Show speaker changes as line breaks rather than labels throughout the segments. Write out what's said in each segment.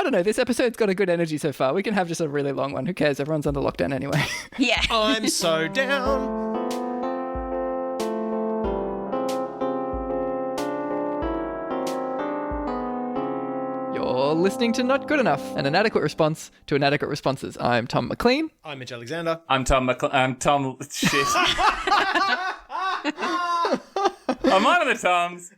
don't know. This episode's got a good energy so far. We can have just a really long one. Who cares? Everyone's under lockdown anyway.
Yeah.
I'm so down.
You're listening to Not Good Enough, an inadequate response to inadequate responses. I'm Tom McLean.
I'm Mitch Alexander.
I'm Tom. Shit. I'm one of the Toms.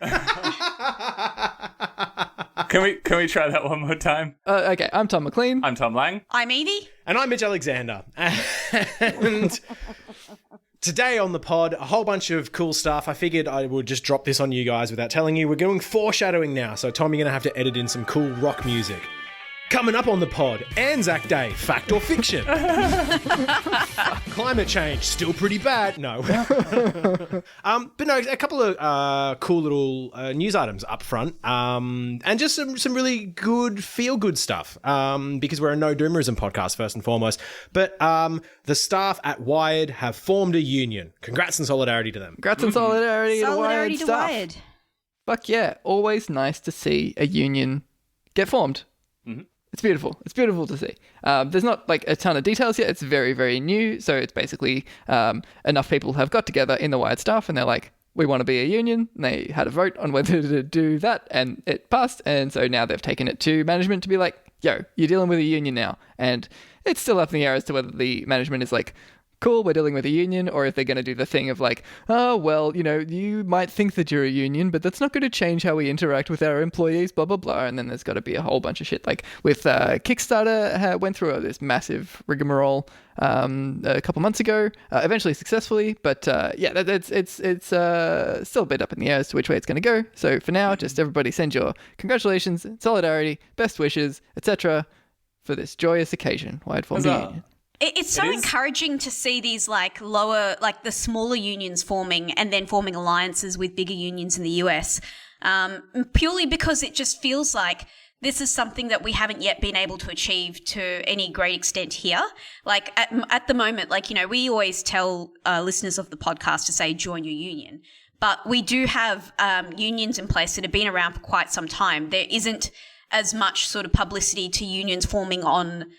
Can we try that one more time?
Okay, I'm Tom McLean.
I'm Tom Lang.
I'm Evie.
And I'm Mitch Alexander. And today on the pod, a whole bunch of cool stuff. I figured I would just drop this on you guys without telling you. We're doing foreshadowing now, so Tom, you're going to have to edit in some cool rock music. Coming up on the pod, Anzac Day, fact or fiction? Climate change, still pretty bad. No. But no, a couple of cool little news items up front, and just some really good, feel-good stuff, because we're a no-doomerism podcast, first and foremost. But the staff at Wired have formed a union. Congrats and solidarity to them.
Congrats and solidarity to Wired
Solidarity to
staff.
Wired.
Fuck yeah. Always nice to see a union get formed.
Mm-hmm.
It's beautiful. It's beautiful to see. There's not like a ton of details yet. It's very, very new. So it's basically enough people have got together in the Wired staff and they're like, we want to be a union. And they had a vote on whether to do that and it passed. And so now they've taken it to management to be like, yo, you're dealing with a union now. And it's still up in the air as to whether the management is like, cool, we're dealing with a union, or if they're going to do the thing of like, oh, well, you know, you might think that you're a union, but that's not going to change how we interact with our employees, blah, blah, blah. And then there's got to be a whole bunch of shit. Like with Kickstarter, went through this massive rigmarole a couple months ago, eventually successfully. But yeah, it's still a bit up in the air as to which way it's going to go. So for now, just everybody send your congratulations, solidarity, best wishes, etc. for this joyous occasion. Wired formed a union.
It's so encouraging to see these like lower, like the smaller unions forming and then forming alliances with bigger unions in the US, purely because it just feels like this is something that we haven't yet been able to achieve to any great extent here. Like at the moment, like, you know, we always tell listeners of the podcast to say join your union, but we do have unions in place that have been around for quite some time. There isn't as much sort of publicity to unions forming on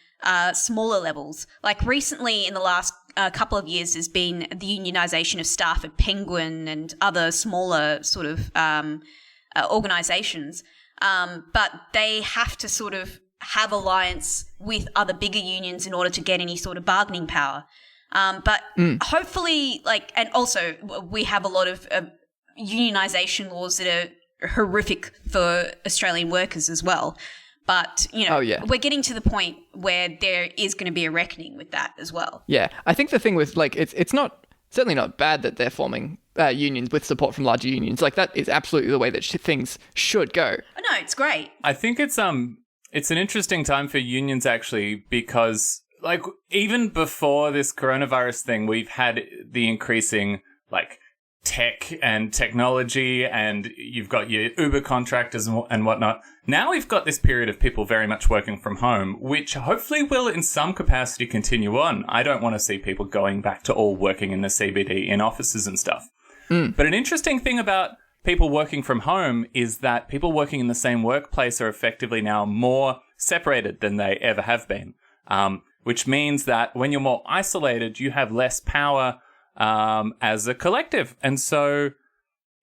smaller levels. Like recently in the last couple of years, there's been the unionisation of staff at Penguin and other smaller sort of organisations. But they have to sort of have alliance with other bigger unions in order to get any sort of bargaining power. But hopefully, like, and also we have a lot of unionisation laws that are horrific for Australian workers as well. But, you know, we're getting to the point where there is going to be a reckoning with that as well. Yeah,
I think the thing with, like, it's not, certainly not bad that they're forming unions with support from larger unions. Like, that is absolutely the way that things should go.
Oh, no, it's great.
I think it's an interesting time for unions, actually, because, like, even before this coronavirus thing, we've had the increasing, like, tech and technology, and you've got your Uber contractors and whatnot. Now we've got this period of people very much working from home, which hopefully will in some capacity continue on. I don't want to see people going back to all working in the CBD in offices and stuff. But an interesting thing about people working from home is that people working in the same workplace are effectively now more separated than they ever have been, which means that when you're more isolated, you have less power as a collective. And so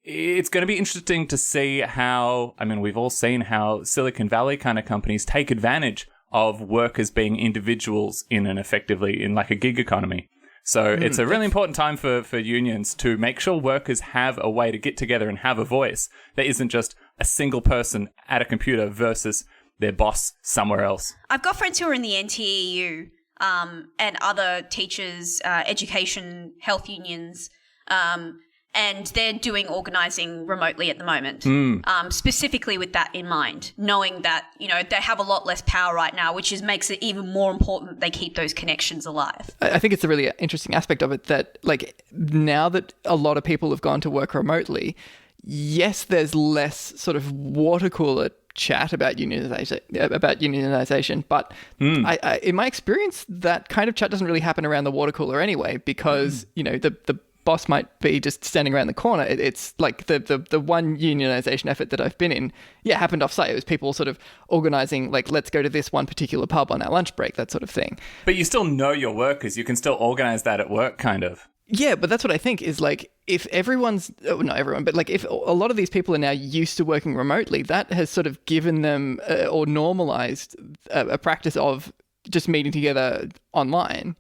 it's going to be interesting to see how, I mean, we've all seen how Silicon Valley kind of companies take advantage of workers being individuals in like a gig economy. So it's a really important time for unions to make sure workers have a way to get together and have a voice that isn't just a single person at a computer versus their boss somewhere else.
I've got friends who are in the NTEU, and other teachers, education, health unions, and they're doing organising remotely at the moment, specifically with that in mind, knowing that, you know, they have a lot less power right now, which makes it even more important that they keep those connections alive. I
think it's a really interesting aspect of it that, like, now that a lot of people have gone to work remotely, yes, there's less sort of water cooler chat about unionization, but I, in my experience, that kind of chat doesn't really happen around the water cooler anyway, because you know the boss might be just standing around the corner. It's like the one unionization effort that I've been in, happened off-site. It was people sort of organizing, like, let's go to this one particular pub on our lunch break, that sort of thing.
But you still know your workers. You can still organize that at work, kind of.
Yeah, but that's what I think is, like, if not everyone, but like if a lot of these people are now used to working remotely, that has sort of given them or normalized a practice of just meeting together online,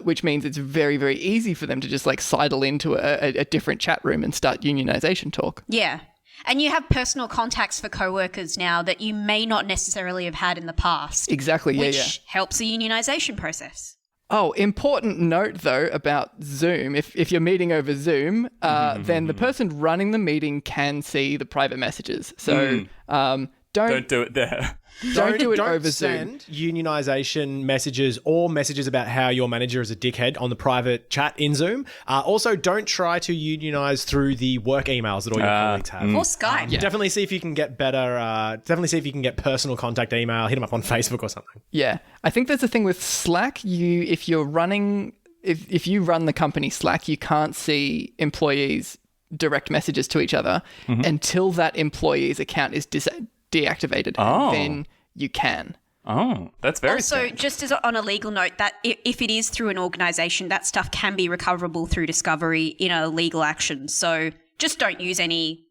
which means it's very, very easy for them to just like sidle into a different chat room and start unionization talk.
Yeah. And you have personal contacts for coworkers now that you may not necessarily have had in the past.
Exactly,
which helps the unionization process.
Oh, important note, though, about Zoom. If you're meeting over Zoom, then the person running the meeting can see the private messages. So don't
do it there.
Don't do it over
Zoom.
Zoom.
Unionization messages or messages about how your manager is a dickhead on the private chat in Zoom. Also, don't try to unionize through the work emails that all your colleagues have.
Or Skype.
Definitely see if you can get better. Definitely see if you can get personal contact email. Hit them up on Facebook or something.
Yeah, I think there's a thing with Slack. If you run the company Slack, you can't see employees' direct messages to each other until that employee's account is deactivated. Then you can.
Oh, that's very
Also,
strange.
just as on a legal note, that if it is through an organisation, that stuff can be recoverable through discovery in a legal action. So just don't use any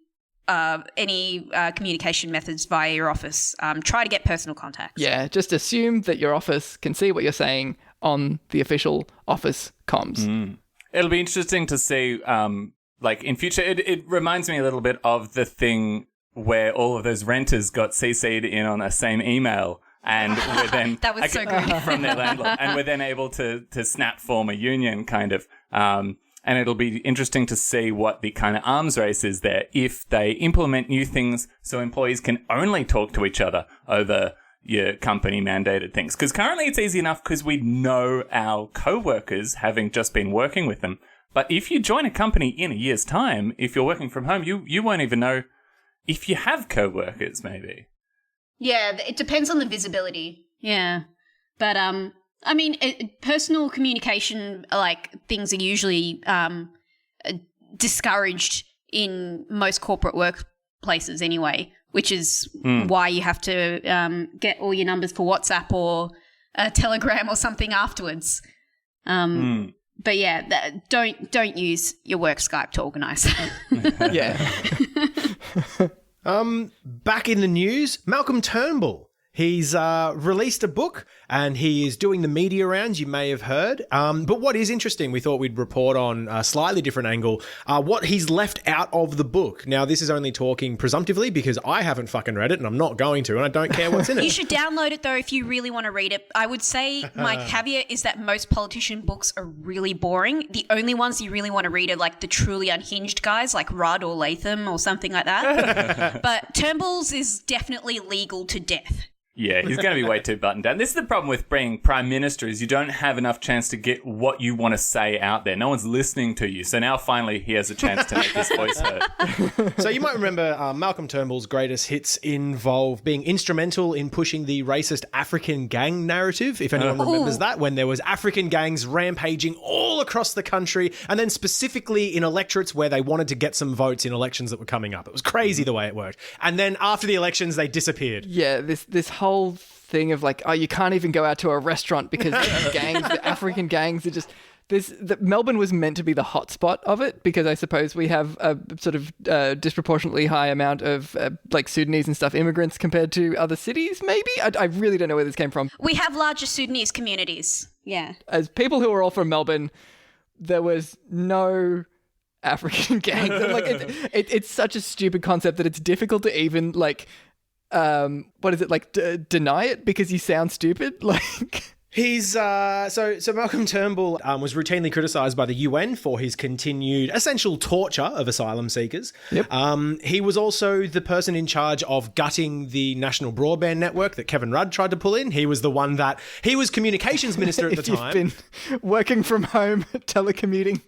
communication methods via your office. Try to get personal contacts.
Yeah, just assume that your office can see what you're saying on the official office comms.
It'll be interesting to see, like in future, it reminds me a little bit of the thing where all of those renters got CC'd in on the same email and we're then
That was so good.
from their landlord, and we're then able to snap form a union kind of. And it'll be interesting to see what the kind of arms race is there if they implement new things so employees can only talk to each other over your company mandated things. Because currently it's easy enough because we know our co-workers having just been working with them. But if you join a company in a year's time, if you're working from home, you won't even know if you have co-workers, maybe.
Yeah, it depends on the visibility. Yeah. But, I mean, personal communication, like, things are usually discouraged in most corporate workplaces anyway, which is why you have to get all your numbers for WhatsApp or Telegram or something afterwards. But yeah, don't use your work Skype to organise.
Yeah.
Back in the news, Malcolm Turnbull. He's released a book and he is doing the media rounds, you may have heard. But what is interesting, we thought we'd report on a slightly different angle, what he's left out of the book. Now, this is only talking presumptively because I haven't fucking read it and I'm not going to, and I don't care what's in it.
You should download it, though, if you really want to read it. I would say my caveat is that most politician books are really boring. The only ones you really want to read are like the truly unhinged guys like Rudd or Latham or something like that. But Turnbull's is definitely legal to death.
Yeah, he's going to be way too buttoned down. This is the problem with being prime minister is you don't have enough chance to get what you want to say out there. No one's listening to you. So now finally he has a chance to make his voice heard.
So you might remember Malcolm Turnbull's greatest hits involve being instrumental in pushing the racist African gang narrative, if anyone remembers that, when there was African gangs rampaging all across the country, and then specifically in electorates where they wanted to get some votes in elections that were coming up. It was crazy the way it worked. And then after the elections, they disappeared.
Yeah, this whole thing of like, oh, you can't even go out to a restaurant because the African gangs are just Melbourne was meant to be the hotspot of it because I suppose we have a sort of disproportionately high amount of like Sudanese and stuff immigrants compared to other cities. Maybe I really don't know where this came from.
We have larger Sudanese communities. Yeah.
As people who are all from Melbourne, there was no African gangs. And, like it's such a stupid concept that it's difficult to even like. What is it like? Deny it because you sound stupid. Like
he's so Malcolm Turnbull was routinely criticised by the UN for his continued essential torture of asylum seekers.
Yep.
He was also the person in charge of gutting the national broadband network that Kevin Rudd tried to pull in. He was the one that he was communications minister at the time.
If you've been working from home, telecommuting,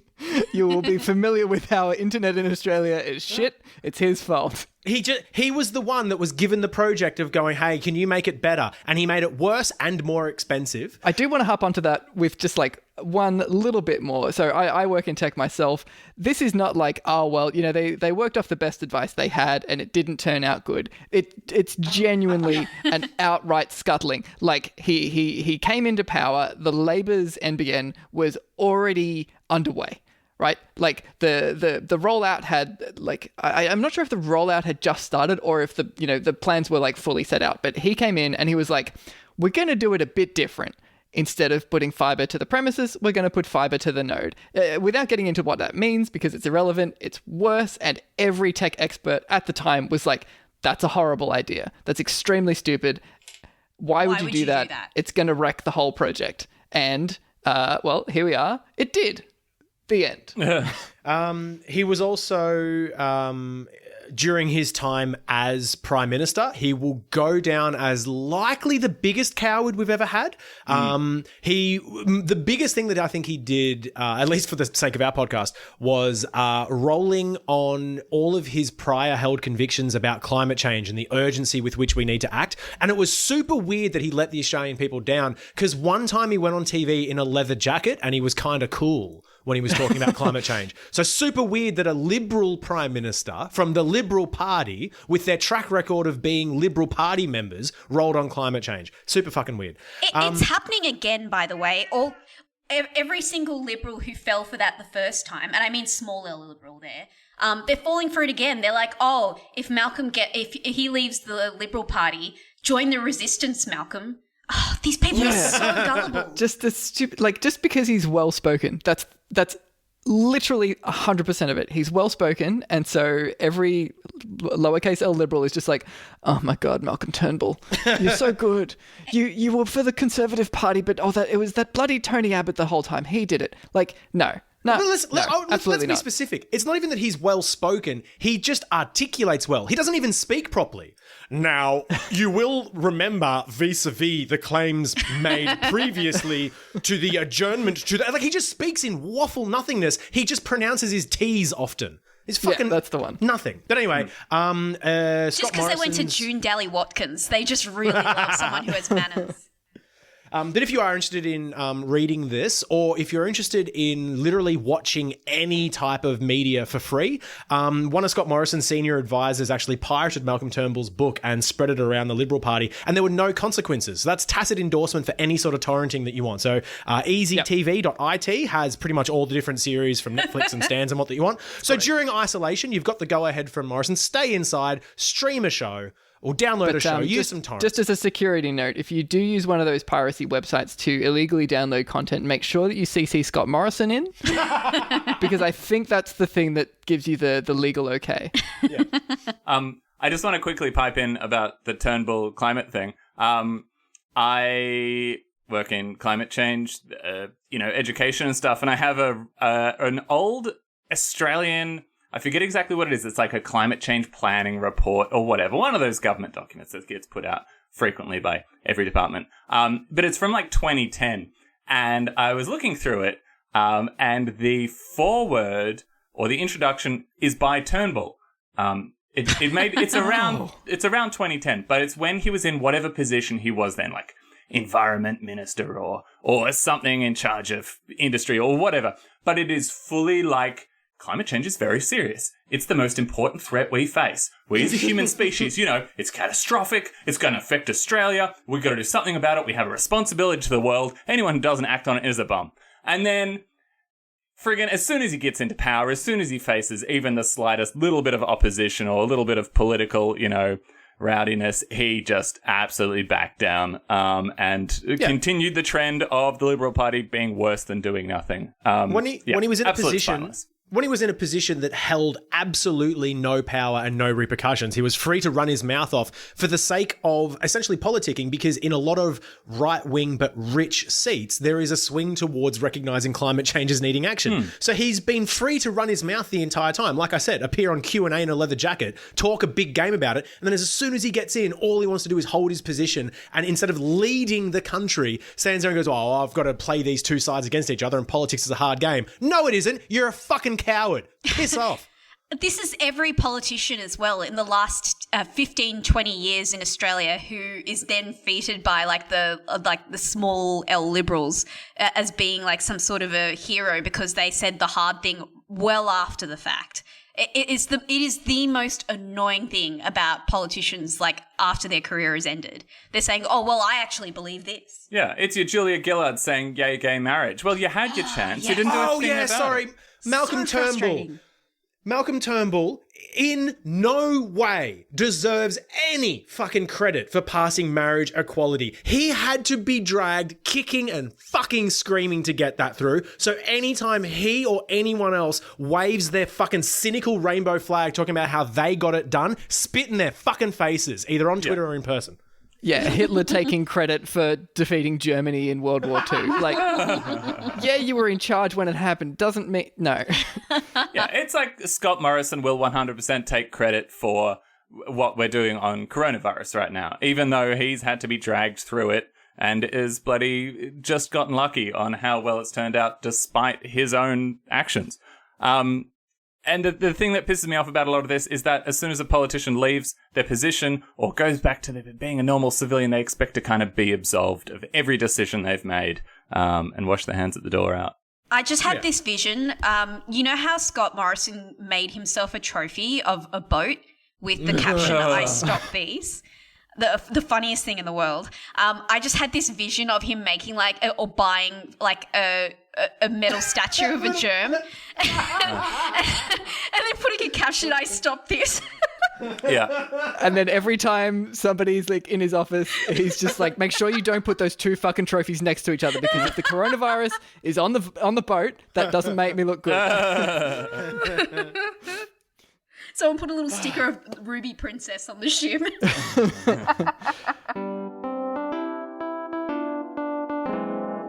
you will be familiar with how internet in Australia is shit. It's his fault.
He was the one that was given the project of going, hey, can you make it better? And he made it worse and more expensive.
I do want to hop onto that with just like one little bit more. So I work in tech myself. This is not like, oh, well, you know, they worked off the best advice they had and it didn't turn out good. It's genuinely an outright scuttling. Like he came into power, the Labour's NBN was already underway. Right, like the rollout had like I'm not sure if the rollout had just started or if the plans were like fully set out. But he came in and he was like, "We're going to do it a bit different. Instead of putting fiber to the premises, we're going to put fiber to the node." Without getting into what that means because it's irrelevant, it's worse. And every tech expert at the time was like, "That's a horrible idea. That's extremely stupid. Why would you do that? It's going to wreck the whole project." And well, here we are. It did. The end.
He was also, during his time as Prime Minister, he will go down as likely the biggest coward we've ever had. The biggest thing that I think he did, at least for the sake of our podcast, was rolling on all of his prior held convictions about climate change and the urgency with which we need to act. And it was super weird that he let the Australian people down because one time he went on TV in a leather jacket and he was kind of cool when he was talking about climate change. So super weird that a Liberal Prime Minister from the Liberal Party, with their track record of being Liberal Party members, rolled on climate change. Super fucking weird.
It's happening again, by the way. Every single Liberal who fell for that the first time, and I mean small L Liberal there, they're falling for it again. They're like, oh, if he leaves the Liberal Party, join the resistance, Malcolm. Oh, these people are so gullible.
Just the stupid, like, just because he's well spoken, that's literally 100% of it. He's well spoken, and so every lowercase L Liberal is just like, oh my God, Malcolm Turnbull, you're so good. You were for the Conservative Party, but it was that bloody Tony Abbott the whole time. He did it. Like, no. Let's be
specific. It's not even that he's well spoken. He just articulates well. He doesn't even speak properly. Now, you will remember vis-a-vis the claims made previously to the adjournment to the, like, he just speaks in waffle nothingness. He just pronounces his T's often. It's fucking
that's the one.
Nothing. But anyway,
just because they went to June Daly Watkins, they just really love someone who has manners.
But if you are interested in reading this, or if you're interested in literally watching any type of media for free, one of Scott Morrison's senior advisors actually pirated Malcolm Turnbull's book and spread it around the Liberal Party, and there were no consequences. So that's tacit endorsement for any sort of torrenting that you want. So easytv.it has pretty much all the different series from Netflix and Stans and what that you want. So during isolation, you've got the go-ahead from Morrison. Stay inside, stream a show, or download a show, use some torrents.
Just as a security note, if you do use one of those piracy websites to illegally download content, make sure that you CC Scott Morrison in, because I think that's the thing that gives you the legal okay.
Yeah.
I just want to quickly pipe in about the Turnbull climate thing. I work in climate change, education and stuff, and I have an old Australian, I forget exactly what it is. It's like a climate change planning report or whatever. One of those government documents that gets put out frequently by every department. But it's from like 2010. And I was looking through it. And the foreword or the introduction is by Turnbull. It's around 2010, but it's when he was in whatever position he was then, like environment minister or something in charge of industry or whatever. But it is fully like, climate change is very serious. It's the most important threat we face. We as a human species, it's catastrophic. It's going to affect Australia. We've got to do something about it. We have a responsibility to the world. Anyone who doesn't act on it is a bum. And then, friggin', as soon as he gets into power, as soon as he faces even the slightest little bit of opposition or a little bit of political, rowdiness, he just absolutely backed down and continued the trend of the Liberal Party being worse than doing nothing.
When he was in a position...
Spineless.
When he was in a position that held absolutely no power and no repercussions, he was free to run his mouth off for the sake of essentially politicking, because in a lot of right-wing but rich seats, there is a swing towards recognising climate change as needing action. So he's been free to run his mouth the entire time. Like I said, appear on Q&A in a leather jacket, talk a big game about it, and then as soon as he gets in, all he wants to do is hold his position, and instead of leading the country, stands there and goes, oh, I've got to play these two sides against each other and politics is a hard game. No, it isn't. You're a fucking coward. Piss off.
this is every politician as well in the last 15, 20 years in Australia who is then feted by like the small L Liberals as being like some sort of a hero because they said the hard thing well after the fact. It is the most annoying thing about politicians, like after their career has ended. They're saying, "Oh, well, I actually believe this."
Yeah, it's your Julia Gillard saying "yay, gay marriage." Well, you had your chance. You didn't do a thing about it.
Malcolm Turnbull. Malcolm Turnbull in no way deserves any fucking credit for passing marriage equality. He had to be dragged kicking and fucking screaming to get that through. So anytime he or anyone else waves their fucking cynical rainbow flag talking about how they got it done, spit in their fucking faces, either on Twitter or in person.
Yeah, Hitler taking credit for defeating Germany in World War II. Like, yeah, you were in charge when it happened. Doesn't mean... No.
Yeah, it's like Scott Morrison will 100% take credit for what we're doing on coronavirus right now, even though he's had to be dragged through it and is bloody just gotten lucky on how well it's turned out despite his own actions. And the thing that pisses me off about a lot of this is that as soon as a politician leaves their position or goes back to being a normal civilian, they expect to kind of be absolved of every decision they've made and wash their hands at the door out.
I just had this vision. You know how Scott Morrison made himself a trophy of a boat with the caption, "I stop bees"? The funniest thing in the world. I just had this vision of him making or buying a metal statue of a germ and then putting a caption, "I stop this."
Yeah.
And then every time somebody's like in his office, he's just like, make sure you don't put those two fucking trophies next to each other, because if the coronavirus is on the boat, that doesn't make me look good.
Someone put a little sticker of Ruby Princess on the ship.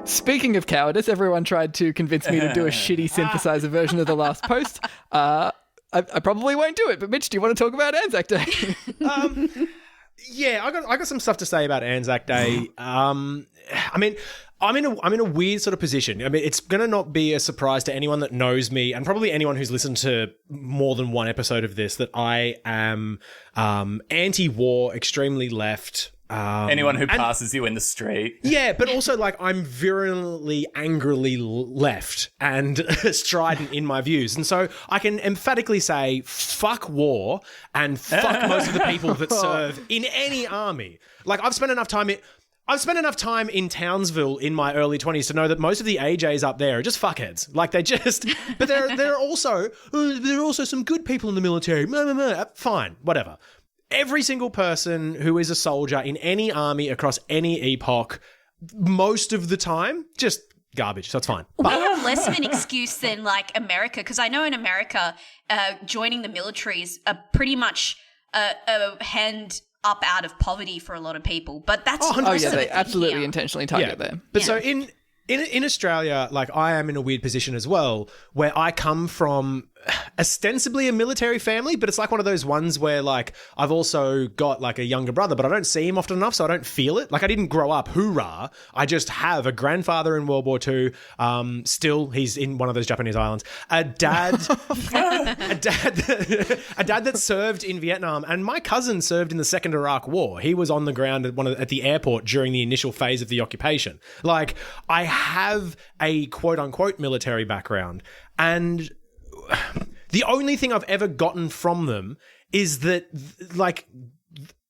Speaking of cowardice, everyone tried to convince me to do a shitty synthesizer version of the last post. I probably won't do it, but Mitch, do you want to talk about Anzac Day?
Yeah, I got some stuff to say about Anzac Day. I mean, I'm in a weird sort of position. I mean, it's going to not be a surprise to anyone that knows me, and probably anyone who's listened to more than one episode of this, that I am anti-war, extremely left.
Anyone who passes you in the street.
Yeah, but also like I'm virulently, angrily left and strident in my views. And so I can emphatically say fuck war and fuck most of the people that serve in any army. Like I've spent enough time in Townsville in my early 20s to know that most of the AJs up there are just fuckheads. Like they just, but there are also some good people in the military. Fine, whatever. Every single person who is a soldier in any army across any epoch, most of the time, just garbage. So it's fine.
We have less of an excuse than like America, because I know in America, joining the military is pretty much a hand up out of poverty for a lot of people. But that's
they absolutely intentionally target them.
But so in Australia, like I am in a weird position as well, where I come from ostensibly a military family, but it's like one of those ones where like I've also got like a younger brother, but I don't see him often enough, so I don't feel it. Like I didn't grow up hoorah. I just have a grandfather in World War II. Still, he's in one of those Japanese islands. A dad that served in Vietnam, and my cousin served in the Second Iraq War. He was on the ground at the airport during the initial phase of the occupation. Like I have a quote unquote military background, and the only thing I've ever gotten from them is that, like,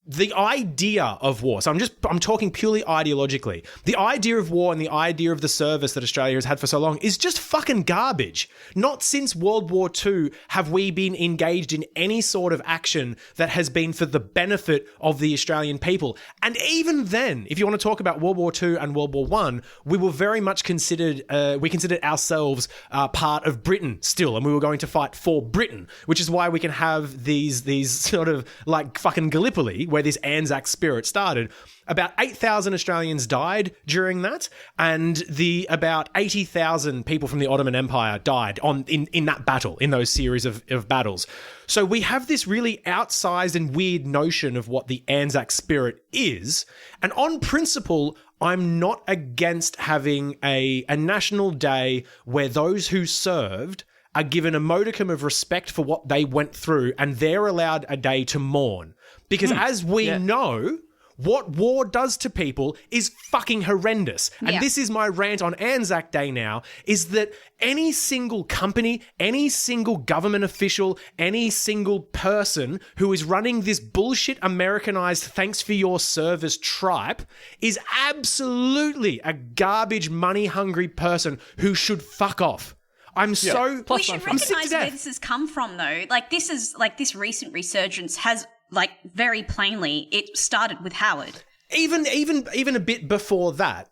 the idea of war. So I'm talking purely ideologically. The idea of war and the idea of the service that Australia has had for so long is just fucking garbage. Not since World War II have we been engaged in any sort of action that has been for the benefit of the Australian people. And even then, if you want to talk about World War II and World War I, we were very much considered ourselves part of Britain still, and we were going to fight for Britain, which is why we can have these sort of like fucking Gallipoli, where this Anzac spirit started. About 8,000 Australians died during that, and about 80,000 people from the Ottoman Empire died in that battle, in those series of battles. So we have this really outsized and weird notion of what the Anzac spirit is, and on principle, I'm not against having a national day where those who served are given a modicum of respect for what they went through, and they're allowed a day to mourn. Because as we know, what war does to people is fucking horrendous. And this is my rant on Anzac Day now, is that any single company, any single government official, any single person who is running this bullshit Americanized thanks for your service tripe is absolutely a garbage, money-hungry person who should fuck off. I'm so...
We should recognise where this has come from, though. Like, this recent resurgence has... Like, very plainly, it started with Howard.
Even a bit before that,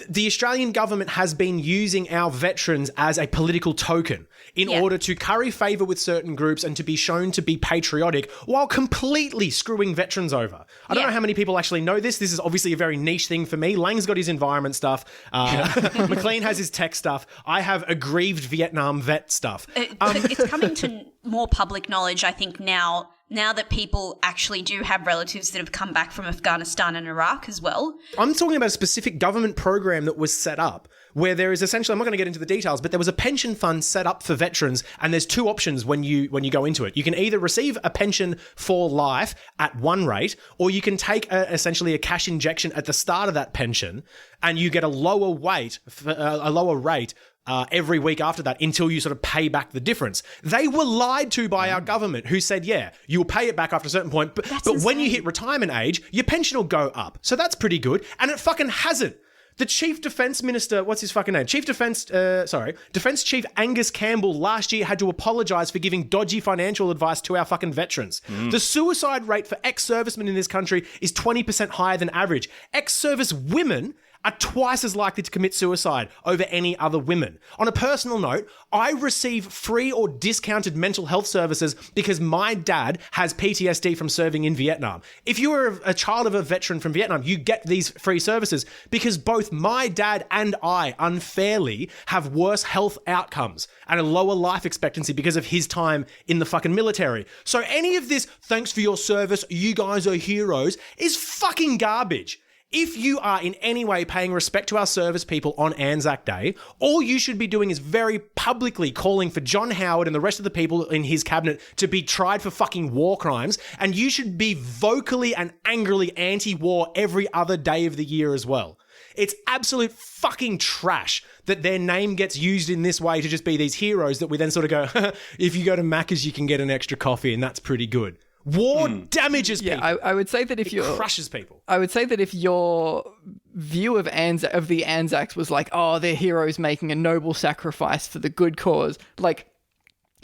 the Australian government has been using our veterans as a political token in order to curry favour with certain groups and to be shown to be patriotic while completely screwing veterans over. I don't know how many people actually know this. This is obviously a very niche thing for me. Lang's got his environment stuff. McLean has his tech stuff. I have aggrieved Vietnam vet stuff.
It's coming to more public knowledge, I think, now that people actually do have relatives that have come back from Afghanistan and Iraq as well.
I'm talking about a specific government program that was set up where there is essentially, I'm not going to get into the details, but there was a pension fund set up for veterans, and there's two options when you go into it. You can either receive a pension for life at one rate, or you can take essentially a cash injection at the start of that pension, and you get a lower rate every week after that until you sort of pay back the difference. They were lied to by our government, who said, you'll pay it back after a certain point, but when you hit retirement age, your pension will go up. So that's pretty good. And it fucking hasn't. The Chief Defence Minister, what's his fucking name? Defence Chief Angus Campbell last year had to apologise for giving dodgy financial advice to our fucking veterans. The suicide rate for ex-servicemen in this country is 20% higher than average. Ex-service women are twice as likely to commit suicide over any other women. On a personal note, I receive free or discounted mental health services because my dad has PTSD from serving in Vietnam. If you are a child of a veteran from Vietnam, you get these free services because both my dad and I unfairly have worse health outcomes and a lower life expectancy because of his time in the fucking military. So any of this, thanks for your service, you guys are heroes, is fucking garbage. If you are in any way paying respect to our service people on Anzac Day, all you should be doing is very publicly calling for John Howard and the rest of the people in his cabinet to be tried for fucking war crimes, and you should be vocally and angrily anti-war every other day of the year as well. It's absolute fucking trash that their name gets used in this way to just be these heroes that we then sort of go, if you go to Macca's, you can get an extra coffee, and that's pretty good. War damages people.
Yeah, I would say that if
it crushes people.
I would say that if your view of the Anzacs was like, oh, they're heroes making a noble sacrifice for the good cause, like,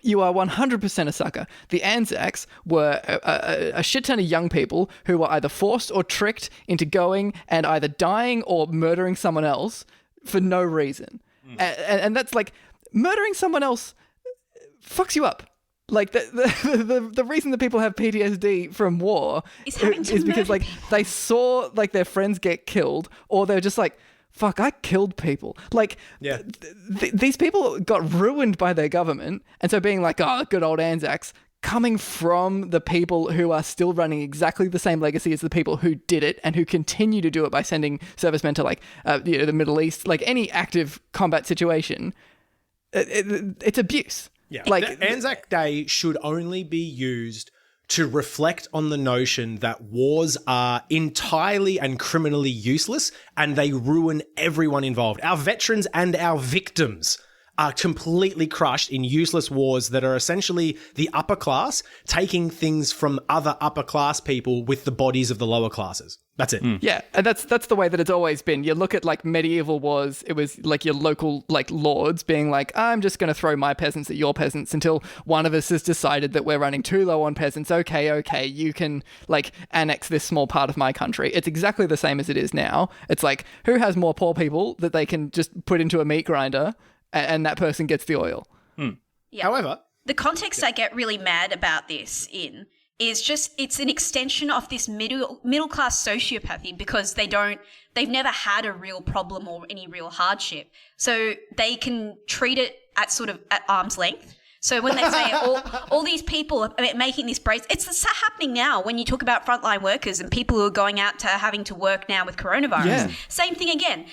you are 100% a sucker. The Anzacs were a shit ton of young people who were either forced or tricked into going and either dying or murdering someone else for no reason. And that's like, murdering someone else fucks you up. Like, the reason that people have PTSD from war is because, like, they saw, like, their friends get killed, or they're just like, fuck, I killed people. Like, these people got ruined by their government, and so being like, oh, good old Anzacs, coming from the people who are still running exactly the same legacy as the people who did it and who continue to do it by sending servicemen to, like, the Middle East, like, any active combat situation, it's abuse.
Yeah,
like
Anzac Day should only be used to reflect on the notion that wars are entirely and criminally useless and they ruin everyone involved. Our veterans and our victims are completely crushed in useless wars that are essentially the upper class taking things from other upper class people with the bodies of the lower classes. That's it.
Yeah, and that's the way that it's always been. You look at, like, medieval wars, it was like your local, like, lords being like, I'm just going to throw my peasants at your peasants until one of us has decided that we're running too low on peasants. Okay, you can, like, annex this small part of my country. It's exactly the same as it is now. It's like, who has more poor people that they can just put into a meat grinder and that person gets the oil.
Yeah.
However,
the context I get really mad about this in is just, it's an extension of this middle class sociopathy because they've never had a real problem or any real hardship. So they can treat it at arm's length. So when they say all these people are making this brace, it's happening now when you talk about frontline workers and people who are going out to having to work now with coronavirus.
Yeah.
Same thing again.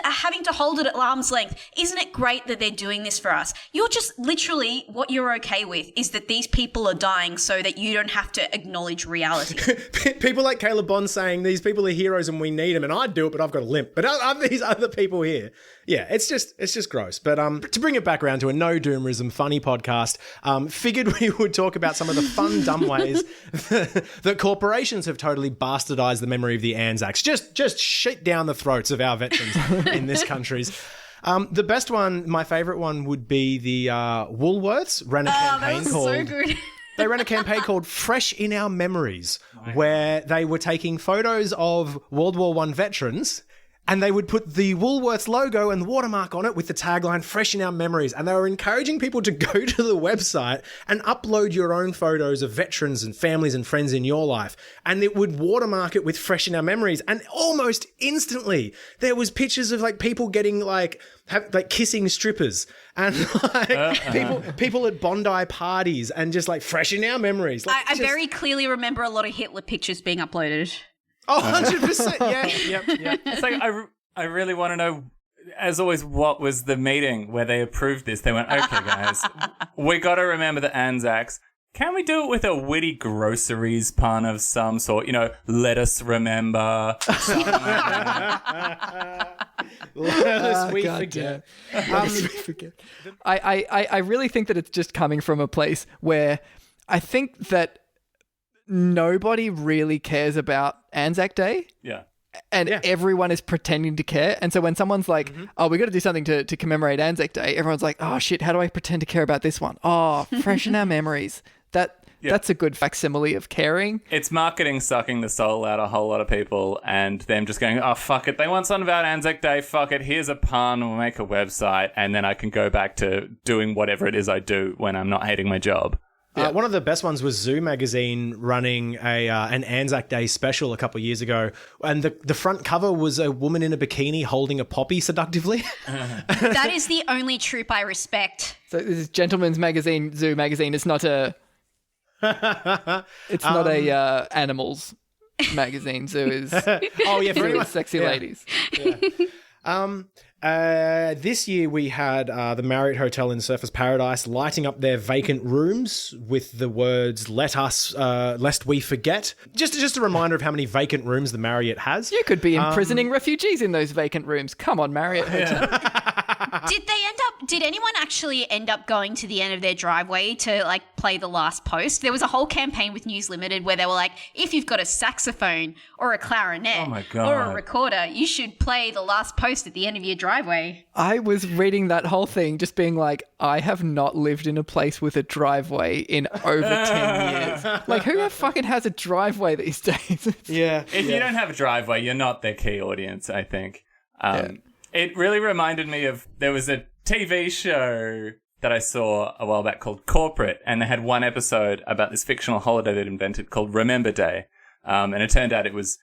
Having to hold it at arm's length. Isn't it great that they're doing this for us? You're just literally what you're okay with is that these people are dying so that you don't have to acknowledge reality.
People like Caleb Bond saying these people are heroes and we need them, and I'd do it, but I've got a limp. But these other people here, yeah, it's just gross. But to bring it back around to a no doomerism funny podcast, figured we would talk about some of the fun, dumb ways that corporations have totally bastardized the memory of the Anzacs. Just shit down the throats of our veterans in this country's. The best one, my favourite one, would be the Woolworths ran a campaign called.
So good.
They ran a campaign called Fresh in Our Memories, where they were taking photos of World War I veterans, and they would put the Woolworths logo and watermark on it with the tagline Fresh in Our Memories. And they were encouraging people to go to the website and upload your own photos of veterans and families and friends in your life. And it would watermark it with Fresh in Our Memories. And almost instantly, there was pictures of like people getting like kissing strippers and like people at Bondi parties and just like Fresh in Our Memories. Like,
I very clearly remember a lot of Hitler pictures being uploaded.
Oh, 100%. Yeah.
It's like, I really want to know, as always, what was the meeting where they approved this? They went, okay, guys, we got to remember the Anzacs. Can we do it with a witty groceries pun of some sort? You know, let us remember.
Let us we forget.
I really think that it's just coming from a place where I think that nobody really cares about Anzac Day.
Yeah.
And everyone is pretending to care. And so when someone's like, oh, we got to do something to commemorate Anzac Day, everyone's like, oh, shit, how do I pretend to care about this one? Oh, fresh in our memories. That's a good facsimile of caring.
It's marketing sucking the soul out of a whole lot of people and them just going, oh, fuck it. They want something about Anzac Day. Fuck it. Here's a pun. We'll make a website. And then I can go back to doing whatever it is I do when I'm not hating my job.
Yeah. One of the best ones was Zoo magazine running an Anzac Day special a couple of years ago, and the front cover was a woman in a bikini holding a poppy seductively.
That is the only troop I respect.
So this is Gentleman's Magazine, Zoo magazine. It's not a animals magazine. Zoo is
very much
sexy ladies.
This year we had the Marriott Hotel in Surfers Paradise lighting up their vacant rooms with the words "Let us, lest we forget." Just a reminder of how many vacant rooms the Marriott has.
You could be imprisoning refugees in those vacant rooms. Come on, Marriott Hotel.
Did anyone actually end up going to the end of their driveway to like play the last post? There was a whole campaign with News Limited where they were like, if you've got a saxophone or a clarinet or a recorder, you should play the last post at the end of your driveway.
I was reading that whole thing just being like, I have not lived in a place with a driveway in over 10 years. Like, who fucking has a driveway these days?
If you don't have a driveway, you're not their key audience, I think. It really reminded me of, there was a TV show that I saw a while back called Corporate, and they had one episode about this fictional holiday they'd invented called Remember Day. And it turned out it was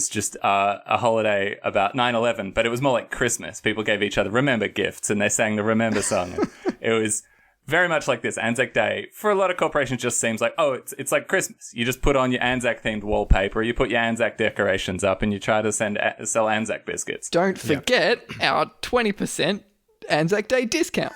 just a holiday about 9/11, but it was more like Christmas. People gave each other Remember gifts, and they sang the Remember song. And it was very much like this. Anzac Day, for a lot of corporations, just seems like, oh, it's like Christmas. You just put on your Anzac-themed wallpaper, you put your Anzac decorations up, and you try to sell Anzac biscuits.
Don't forget our 20% Anzac Day discount.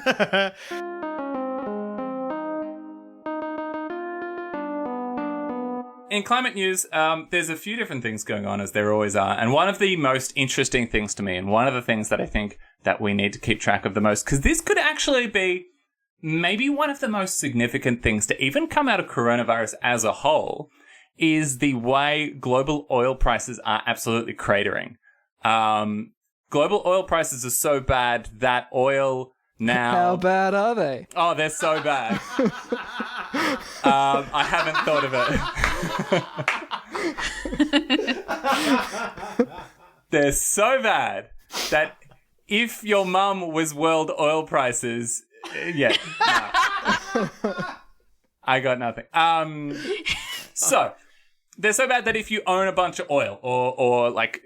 In climate news, there's a few different things going on, as there always are. And one of the most interesting things to me, and one of the things that I think that we need to keep track of the most, because this could actually be maybe one of the most significant things to even come out of coronavirus as a whole, is the way global oil prices are absolutely cratering. Global oil prices are so bad that oil now...
How bad are they?
Oh, they're so bad. I haven't thought of it. They're so bad that if your mum was world oil prices... no. I got nothing. So, they're so bad that if you own a bunch of oil or like...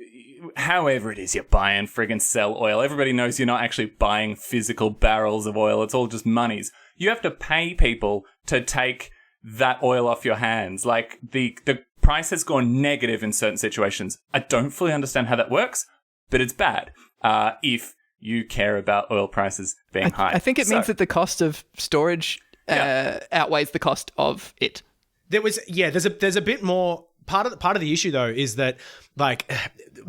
however it is you buy and friggin' sell oil, everybody knows you're not actually buying physical barrels of oil. It's all just monies. You have to pay people to take that oil off your hands. Like, the price has gone negative in certain situations. I don't fully understand how that works, but it's bad if you care about oil prices being high.
I think it means that the cost of storage outweighs the cost of it.
There's a bit more. Part of the issue though is that like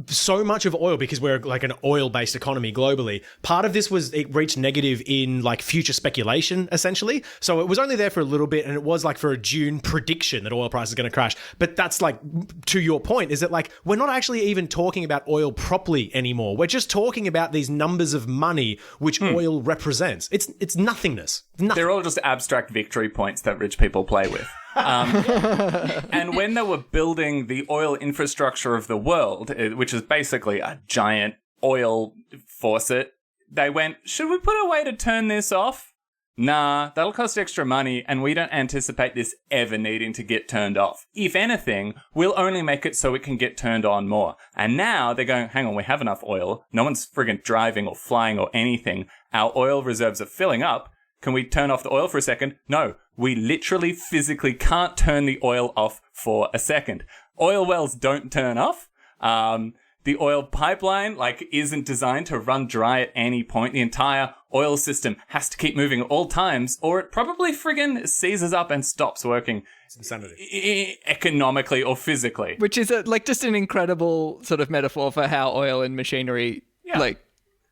so much of oil, because we're like an oil-based economy globally, part of this was it reached negative in like future speculation essentially. So it was only there for a little bit, and it was like for a June prediction that oil price is going to crash. But that's like, to your point, is that like we're not actually even talking about oil properly anymore. We're just talking about these numbers of money which oil represents. It's nothingness. Nothing.
They're all just abstract victory points that rich people play with. And when they were building the oil infrastructure of the world, which is basically a giant oil faucet, they went, should we put a way to turn this off? Nah, that'll cost extra money, and we don't anticipate this ever needing to get turned off. If anything, we'll only make it so it can get turned on more. And now they're going, hang on, we have enough oil. No one's friggin' driving or flying or anything. Our oil reserves are filling up. Can we turn off the oil for a second? No, we literally physically can't turn the oil off for a second. Oil wells don't turn off. The oil pipeline, isn't designed to run dry at any point. The entire oil system has to keep moving at all times, or it probably friggin' seizes up and stops working.
It's insanity.
Economically or physically.
Which is just an incredible sort of metaphor for how oil and machinery,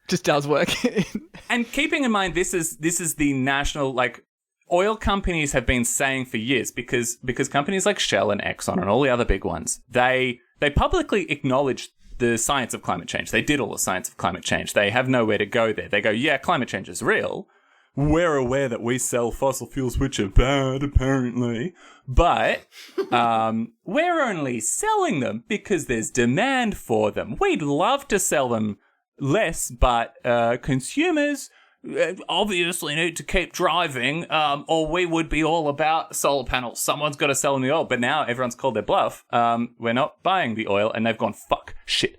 just does work.
And keeping in mind, this is the national, oil companies have been saying for years, because companies like Shell and Exxon and all the other big ones, they publicly acknowledge the science of climate change. They did all the science of climate change. They have nowhere to go there. They go, yeah, climate change is real. We're aware that we sell fossil fuels, which are bad, apparently. But we're only selling them because there's demand for them. We'd love to sell them less, but consumers obviously need to keep driving, or we would be all about solar panels. Someone's got to sell them the oil. But now everyone's called their bluff. We're not buying the oil, and they've gone, fuck, shit.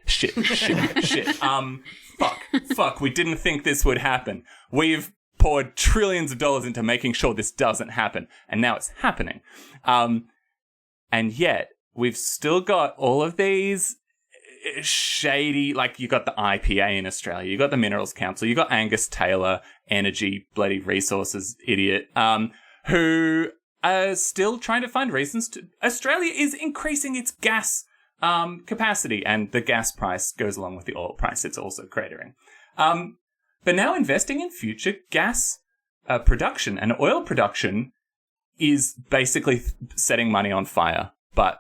Fuck, we didn't think this would happen. We've poured trillions of dollars into making sure this doesn't happen, and now it's happening. And yet, we've still got all of these shady, you got the IPA in Australia, you got the Minerals Council, you got Angus Taylor, energy bloody resources idiot, who are still trying to find reasons to. Australia is increasing its gas capacity, and the gas price goes along with the oil price. It's also cratering. But now investing in future gas production and oil production is basically setting money on fire. But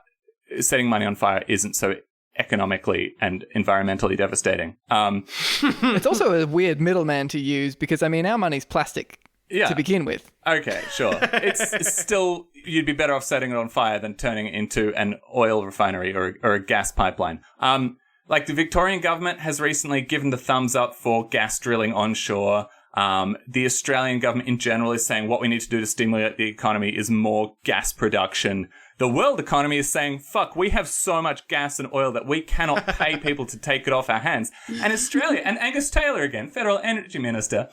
setting money on fire isn't so economically and environmentally devastating.
It's also a weird middleman to use because, our money's plastic to begin with.
Okay, sure. It's still, you'd be better off setting it on fire than turning it into an oil refinery or a gas pipeline. The Victorian government has recently given the thumbs up for gas drilling onshore. The Australian government in general is saying what we need to do to stimulate the economy is more gas production. The world economy is saying, fuck, we have so much gas and oil that we cannot pay people to take it off our hands. And Australia, and Angus Taylor again, Federal Energy Minister,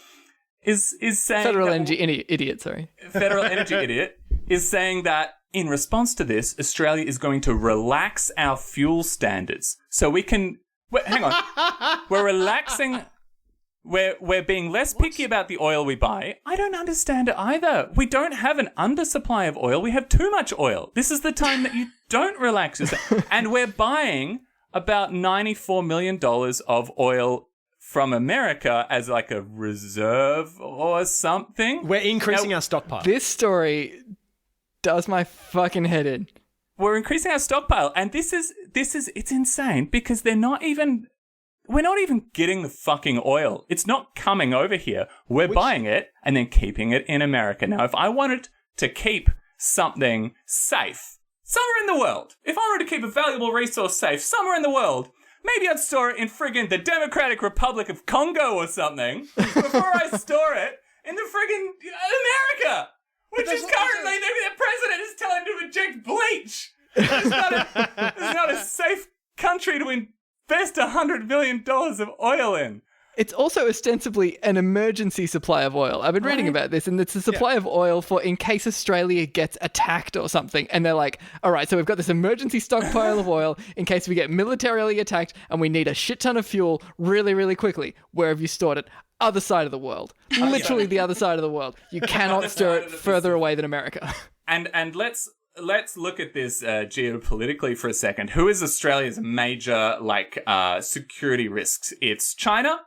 is saying...
Federal Energy Idiot, sorry.
Federal Energy Idiot is saying that in response to this, Australia is going to relax our fuel standards. So we can... hang on. We're relaxing... We're being less picky about the oil we buy. I don't understand it either. We don't have an undersupply of oil. We have too much oil. This is the time that you don't relax yourself. And we're buying about $94 million of oil from America as a reserve or something.
We're increasing our stockpile.
This story does my fucking head in.
We're increasing our stockpile. And it's insane because we're not even getting the fucking oil. It's not coming over here. We're buying it and then keeping it in America. Now, if I wanted to keep something safe somewhere in the world, if I were to keep a valuable resource safe somewhere in the world, maybe I'd store it in friggin' the Democratic Republic of Congo or something before I store it in the friggin' America, which is currently, the president is telling to inject bleach. It's not a safe country to invest $100 billion of oil in.
It's also ostensibly an emergency supply of oil. I've been reading about this, and it's a supply of oil for in case Australia gets attacked or something. And they're like, all right, so we've got this emergency stockpile of oil in case we get militarily attacked and we need a shit ton of fuel really, really quickly. Where have you stored it? Other side of the world. Literally the other side of the world. You cannot store it further away than America.
And let's look at this geopolitically for a second. Who is Australia's major security risks? It's China.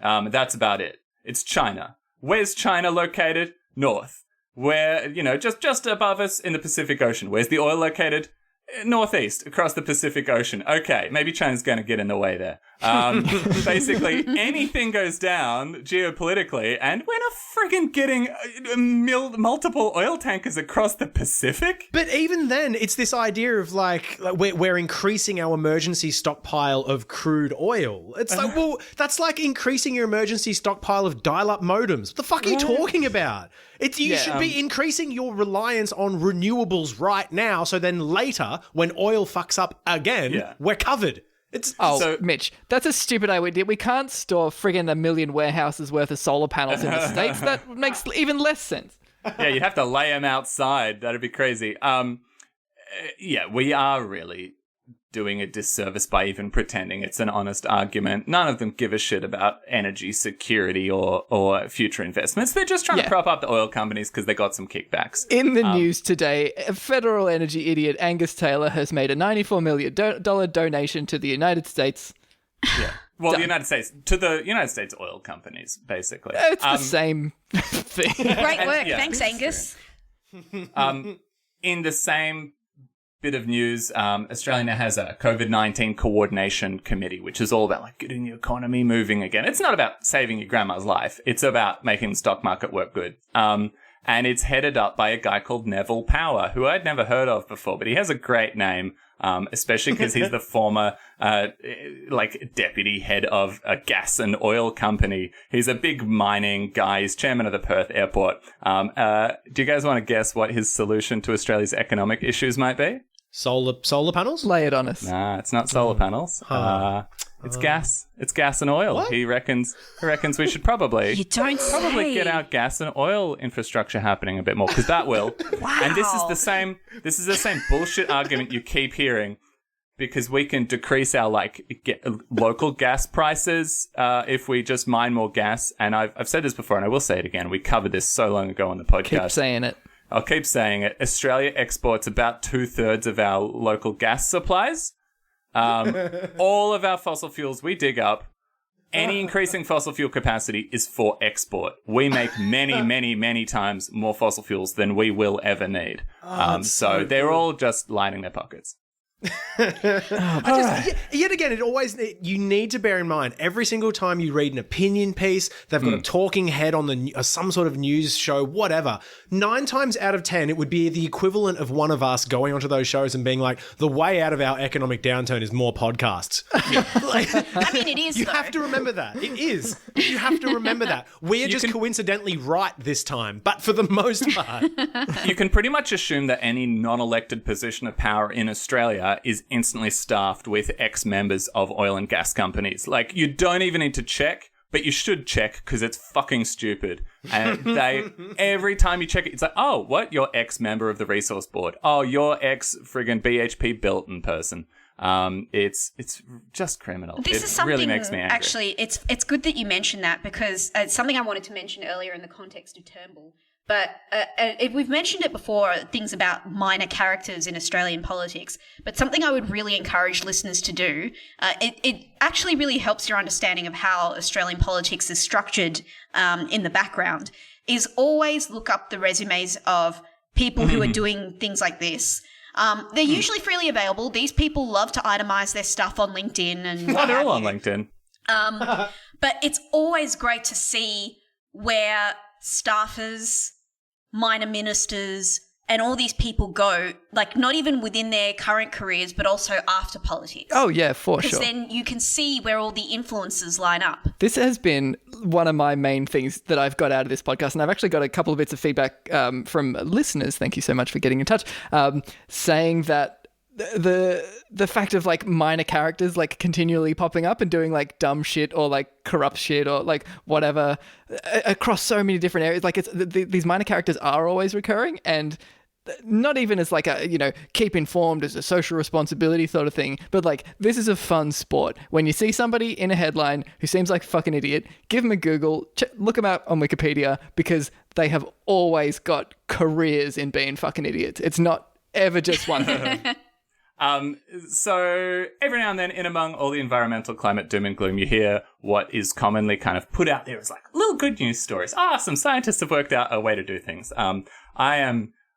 That's about it. It's China. Where's China located? North. Where, just above us in the Pacific Ocean. Where's the oil located? Northeast, across the Pacific Ocean. Okay, maybe China's going to get in the way there. Basically, anything goes down geopolitically, and we're not friggin' getting multiple oil tankers across the Pacific.
But even then, it's this idea of we're increasing our emergency stockpile of crude oil. It's like, well, that's like increasing your emergency stockpile of dial-up modems. What the fuck are you talking about? You should be increasing your reliance on renewables right now, so then later, when oil fucks up again, we're covered.
Mitch, that's a stupid idea. We can't store friggin' 1 million warehouses worth of solar panels in the States. That makes even less sense.
Yeah, you'd have to lay them outside. That'd be crazy. We are really doing a disservice by even pretending it's an honest argument. None of them give a shit about energy security or future investments. They're just trying to prop up the oil companies because they got some kickbacks.
In the news today, federal energy idiot Angus Taylor has made a $94 million donation to the United States.
Yeah. Well, the United States, to the United States oil companies, basically.
It's the same thing.
Great work. Thanks, Angus.
In the same bit of news, Australia now has a COVID-19 coordination committee, which is all about getting the economy moving again. It's not about saving your grandma's life. It's about making the stock market work good. And it's headed up by a guy called Neville Power, who I'd never heard of before, but he has a great name, especially because he's the former, deputy head of a gas and oil company. He's a big mining guy. He's chairman of the Perth airport. Do you guys want to guess what his solution to Australia's economic issues might be?
Solar panels?
Lay it on us.
Nah, it's not solar panels. It's gas. It's gas and oil.
What?
He reckons we should probably get our gas and oil infrastructure happening a bit more, because that will.
Wow.
And this is the same bullshit argument you keep hearing, because we can decrease our local gas prices if we just mine more gas. And I've said this before, and I will say it again. We covered this so long ago on the podcast.
Keep saying it.
I'll keep saying it. Australia exports about 2/3 of our local gas supplies. All of our fossil fuels we dig up, any increasing fossil fuel capacity is for export. We make many, many, many times more fossil fuels than we will ever need. So they're all just lining their pockets.
Yet again, you need to bear in mind, every single time you read an opinion piece, they've got a talking head on some sort of news show, whatever. 9 times out of 10, it would be the equivalent of one of us going onto those shows and being like, the way out of our economic downturn is more podcasts.
It is.
You have to remember that. It is. You have to remember that. We're just coincidentally right this time, but for the most part.
You can pretty much assume that any non-elected position of power in Australia is instantly staffed with ex-members of oil and gas companies. You don't even need to check, but you should check because it's fucking stupid. And every time you check it, it's like, oh, what? You're ex-member of the resource board. Oh, you're ex-friggin' BHP Bilton person. It's just criminal.
This is something,
really makes me angry.
Actually, it's good that you mentioned that, because it's something I wanted to mention earlier in the context of Turnbull. But we've mentioned it before, things about minor characters in Australian politics. But something I would really encourage listeners to do, it actually really helps your understanding of how Australian politics is structured in the background, is always look up the resumes of people who are doing things like this. They're usually freely available. These people love to itemize their stuff on LinkedIn. And
they're all on LinkedIn.
But it's always great to see where staffers, minor ministers, and all these people go, not even within their current careers, but also after politics.
Oh, yeah, for sure.
Because then you can see where all the influences line up.
This has been one of my main things that I've got out of this podcast, and I've actually got a couple of bits of feedback from listeners, thank you so much for getting in touch, saying that the fact of like minor characters like continually popping up and doing like dumb shit or like corrupt shit or like whatever across so many different areas, like these minor characters are always recurring, and not even as like a, keep informed as a social responsibility sort of thing, but like this is a fun sport. When you see somebody in a headline who seems like a fucking idiot, give them a Google, look them up on Wikipedia, because they have always got careers in being fucking idiots. It's not ever just one thing.
So every now and then, in among all the environmental climate doom and gloom, you hear what is commonly kind of put out there as like little good news stories. Some scientists have worked out a way to do things.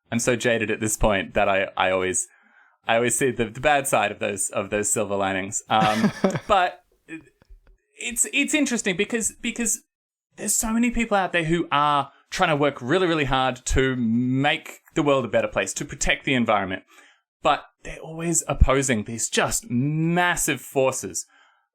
I'm so jaded at this point that I always see the bad side of those silver linings. But it's interesting because there's so many people out there who are trying to work really, really hard to make the world a better place, to protect the environment. But they're always opposing these just massive forces,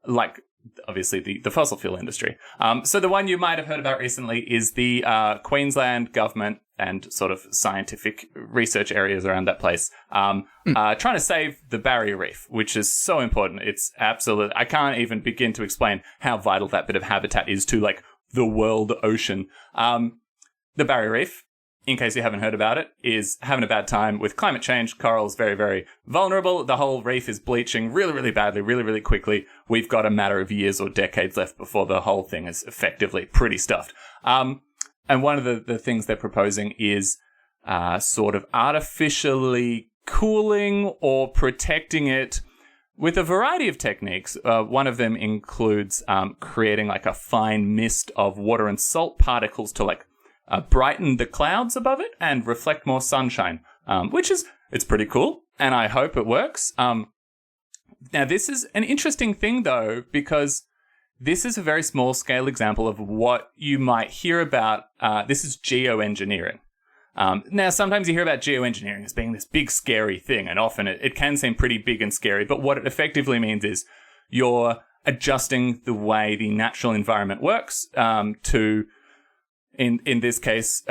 like obviously the fossil fuel industry. So the one you might have heard about recently is the Queensland government and sort of scientific research areas around that place trying to save the Barrier Reef, which is so important. It's absolute. I can't even begin to explain how vital that bit of habitat is to like the world ocean. The Barrier Reef, in case you haven't heard about it, is having a bad time with climate change. Coral's very, very vulnerable. The whole reef is bleaching really, really badly, really, really quickly. We've got a matter of years or decades left before the whole thing is effectively pretty stuffed. And one of the things they're proposing is sort of artificially cooling or protecting it with a variety of techniques. One of them includes creating like a fine mist of water and salt particles to like brighten the clouds above it and reflect more sunshine, it's pretty cool, and I hope it works. Now, this is an interesting thing, though, because this is a very small-scale example of what you might hear about. This is geoengineering. Now, sometimes you hear about geoengineering as being this big, scary thing, and often it can seem pretty big and scary, but what it effectively means is you're adjusting the way the natural environment works to... In this case,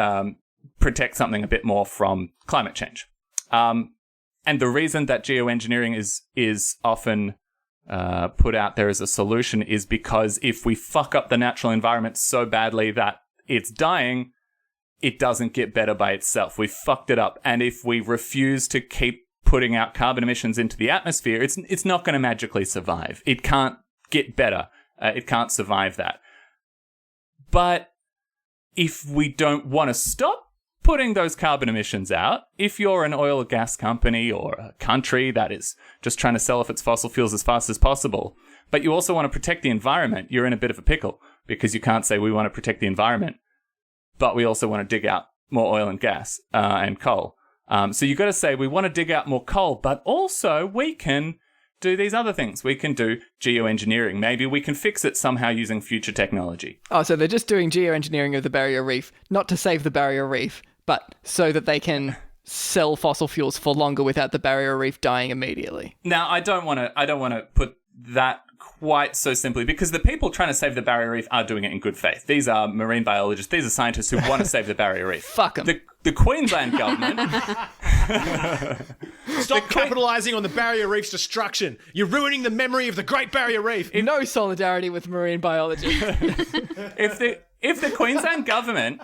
protect something a bit more from climate change. And the reason that geoengineering is often put out there as a solution is because if we fuck up the natural environment so badly that it's dying, it doesn't get better by itself. We fucked it up. And if we refuse to keep putting out carbon emissions into the atmosphere, it's not going to magically survive. It can't get better. It can't survive that. But if we don't want to stop putting those carbon emissions out, if you're an oil or gas company or a country that is just trying to sell off its fossil fuels as fast as possible, but you also want to protect the environment, you're in a bit of a pickle, because you can't say we want to protect the environment, but we also want to dig out more oil and gas and coal. So you've got to say we want to dig out more coal, but also we can do these other things. We can do geoengineering. Maybe we can fix it somehow using future technology.
Oh, so they're just doing geoengineering of the Barrier Reef, not to save the Barrier Reef, but so that they can sell fossil fuels for longer without the Barrier Reef dying immediately.
Now, I don't want to put that quite so simply, because the people trying to save the Barrier Reef are doing it in good faith. These are marine biologists. These are scientists who want to save the Barrier Reef.
Fuck them.
The Queensland government...
Stop capitalising on the Barrier Reef's destruction. You're ruining the memory of the Great Barrier Reef.
No solidarity with marine biologists.
If the Queensland government...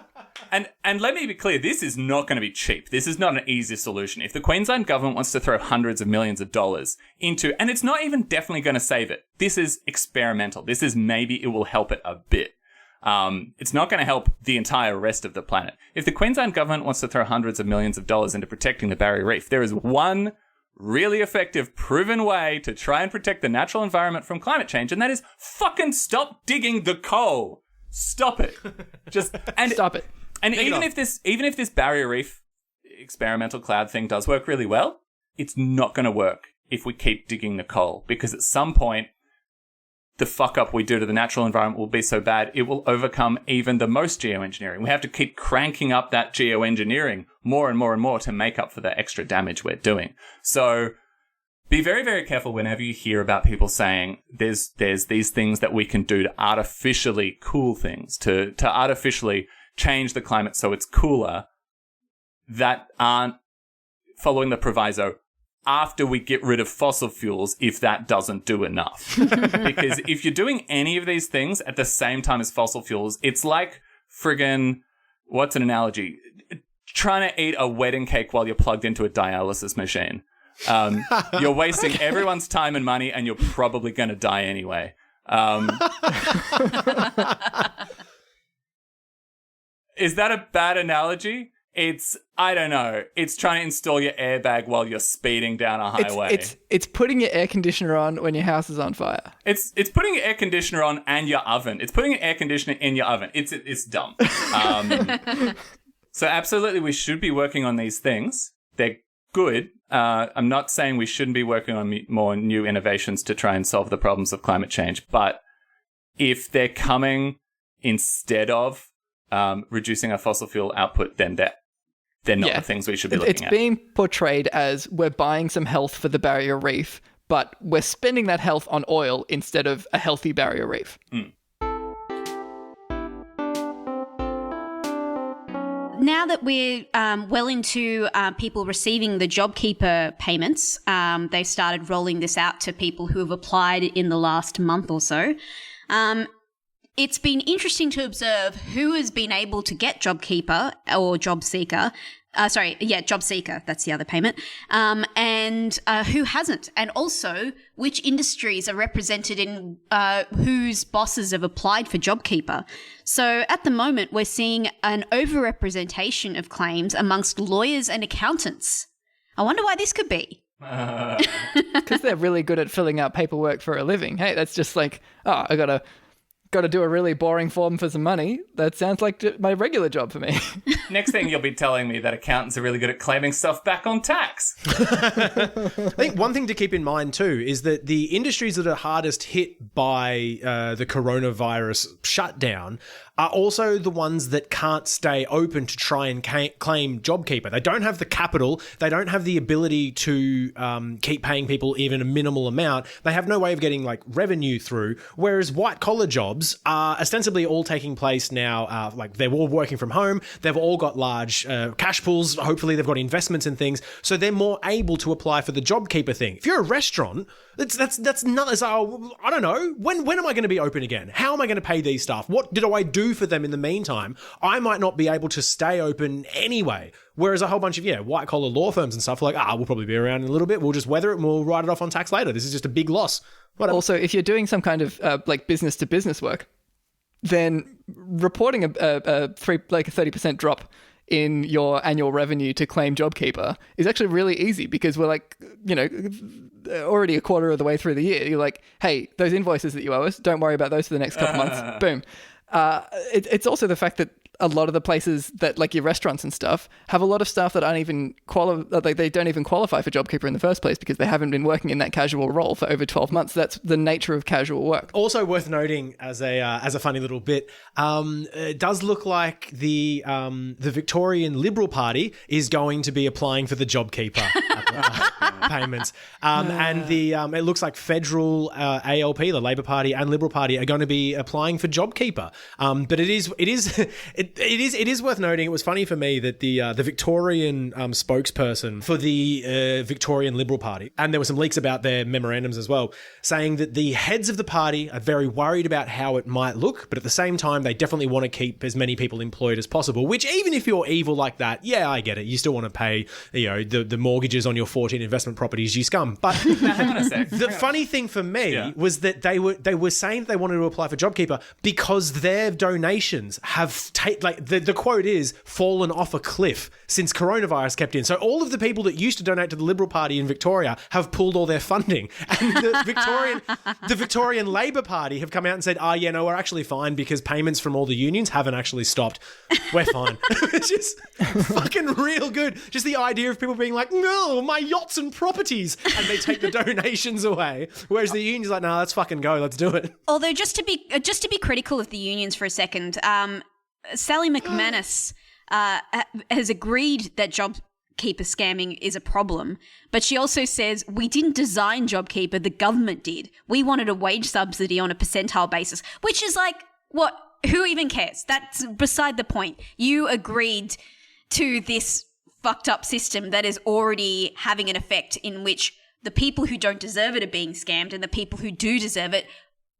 And let me be clear, this is not going to be cheap. This is not an easy solution. If the Queensland government wants to throw hundreds of millions of dollars into... And it's not even definitely going to save it. This is experimental. This is maybe it will help it a bit. It's not going to help the entire rest of the planet. If the Queensland government wants to throw hundreds of millions of dollars into protecting the Barrier Reef, there is one really effective, proven way to try and protect the natural environment from climate change, and that is fucking stop digging the coal. Stop it. Stop it. And even if this Barrier Reef experimental cloud thing does work really well, it's not going to work if we keep digging the coal, because at some point, the fuck up we do to the natural environment will be so bad, it will overcome even the most geoengineering. We have to keep cranking up that geoengineering more and more and more to make up for the extra damage we're doing. So be very, very careful whenever you hear about people saying there's these things that we can do to artificially cool things, to artificially change the climate so it's cooler, that aren't following the proviso, after we get rid of fossil fuels if that doesn't do enough. Because if you're doing any of these things at the same time as fossil fuels, it's like friggin', what's an analogy? Trying to eat a wedding cake while you're plugged into a dialysis machine. You're wasting everyone's time and money, and you're probably going to die anyway. Is that a bad analogy? I don't know. It's trying to install your airbag while you're speeding down a highway.
It's putting your air conditioner on when your house is on fire.
It's putting your air conditioner on and your oven. It's putting an air conditioner in your oven. It's dumb. So absolutely, we should be working on these things. They're good. I'm not saying we shouldn't be working on more new innovations to try and solve the problems of climate change. But if they're coming instead of reducing our fossil fuel output, then they're not the things we should be looking at.
It's being portrayed as we're buying some health for the barrier reef, but we're spending that health on oil instead of a healthy barrier reef.
Now that we're well into people receiving the JobKeeper payments, they've started rolling this out to people who have applied in the last month or so. It's been interesting to observe who has been able to get JobKeeper or JobSeeker. JobSeeker, that's the other payment, and who hasn't, and also which industries are represented in whose bosses have applied for JobKeeper. So at the moment, we're seeing an overrepresentation of claims amongst lawyers and accountants. I wonder why this could be.
Because they're really good at filling out paperwork for a living. Hey, that's just like, I got to do a really boring form for some money. That sounds like my regular job for me.
Next thing you'll be telling me that accountants are really good at claiming stuff back on tax.
I think one thing to keep in mind too is that the industries that are hardest hit by the coronavirus shutdown are also the ones that can't stay open to try and claim JobKeeper. They don't have the capital. They don't have the ability to keep paying people even a minimal amount. They have no way of getting like revenue through. Whereas white collar jobs are ostensibly all taking place now. Like they're all working from home. They've all got large cash pools. Hopefully they've got investments and things. So they're more able to apply for the JobKeeper thing. If you're a restaurant, that's not as I don't know. When am I going to be open again? How am I going to pay these staff? What do I do for them in the meantime? I might not be able to stay open anyway. Whereas a whole bunch of white collar law firms and stuff are like, we'll probably be around in a little bit. We'll just weather it and we'll write it off on tax later. This is just a big loss. Whatever.
Also, if you're doing some kind of like business to business work, then reporting a 30% drop in your annual revenue to claim JobKeeper is actually really easy, because we're like, already a quarter of the way through the year. You're like, hey, those invoices that you owe us, don't worry about those for the next couple months. Boom. It's also the fact that a lot of the places that, like your restaurants and stuff, have a lot of staff that aren't even they don't even qualify for JobKeeper in the first place because they haven't been working in that casual role for over 12 months. That's the nature of casual work.
Also worth noting as a funny little bit, it does look like the Victorian Liberal Party is going to be applying for the JobKeeper payments, and it looks like federal ALP, the Labor Party, and Liberal Party are going to be applying for JobKeeper. But it is worth noting. It was funny for me that the Victorian spokesperson for the Victorian Liberal Party, and there were some leaks about their memorandums as well, saying that the heads of the party are very worried about how it might look, but at the same time, they definitely want to keep as many people employed as possible. Which, even if you're evil like that, I get it. You still want to pay, the mortgages on your 14 investment properties, you scum. But
hang on a sec.
The funny thing for me was that they were saying they wanted to apply for JobKeeper because their donations have the quote is fallen off a cliff since coronavirus kept in. So all of the people that used to donate to the Liberal Party in Victoria have pulled all their funding, and the Victorian Labor Party have come out and said, we're actually fine because payments from all the unions haven't actually stopped. We're fine. It's just fucking real good. Just the idea of people being like, no, my yachts and properties, and they take the donations away, whereas the unions are like, no, let's fucking go, let's do it.
Although just to be critical of the unions for a second, Sally McManus has agreed that JobKeeper scamming is a problem, but she also says, we didn't design JobKeeper, the government did. We wanted a wage subsidy on a percentile basis, which is like, who even cares? That's beside the point. You agreed to this fucked up system that is already having an effect in which the people who don't deserve it are being scammed and the people who do deserve it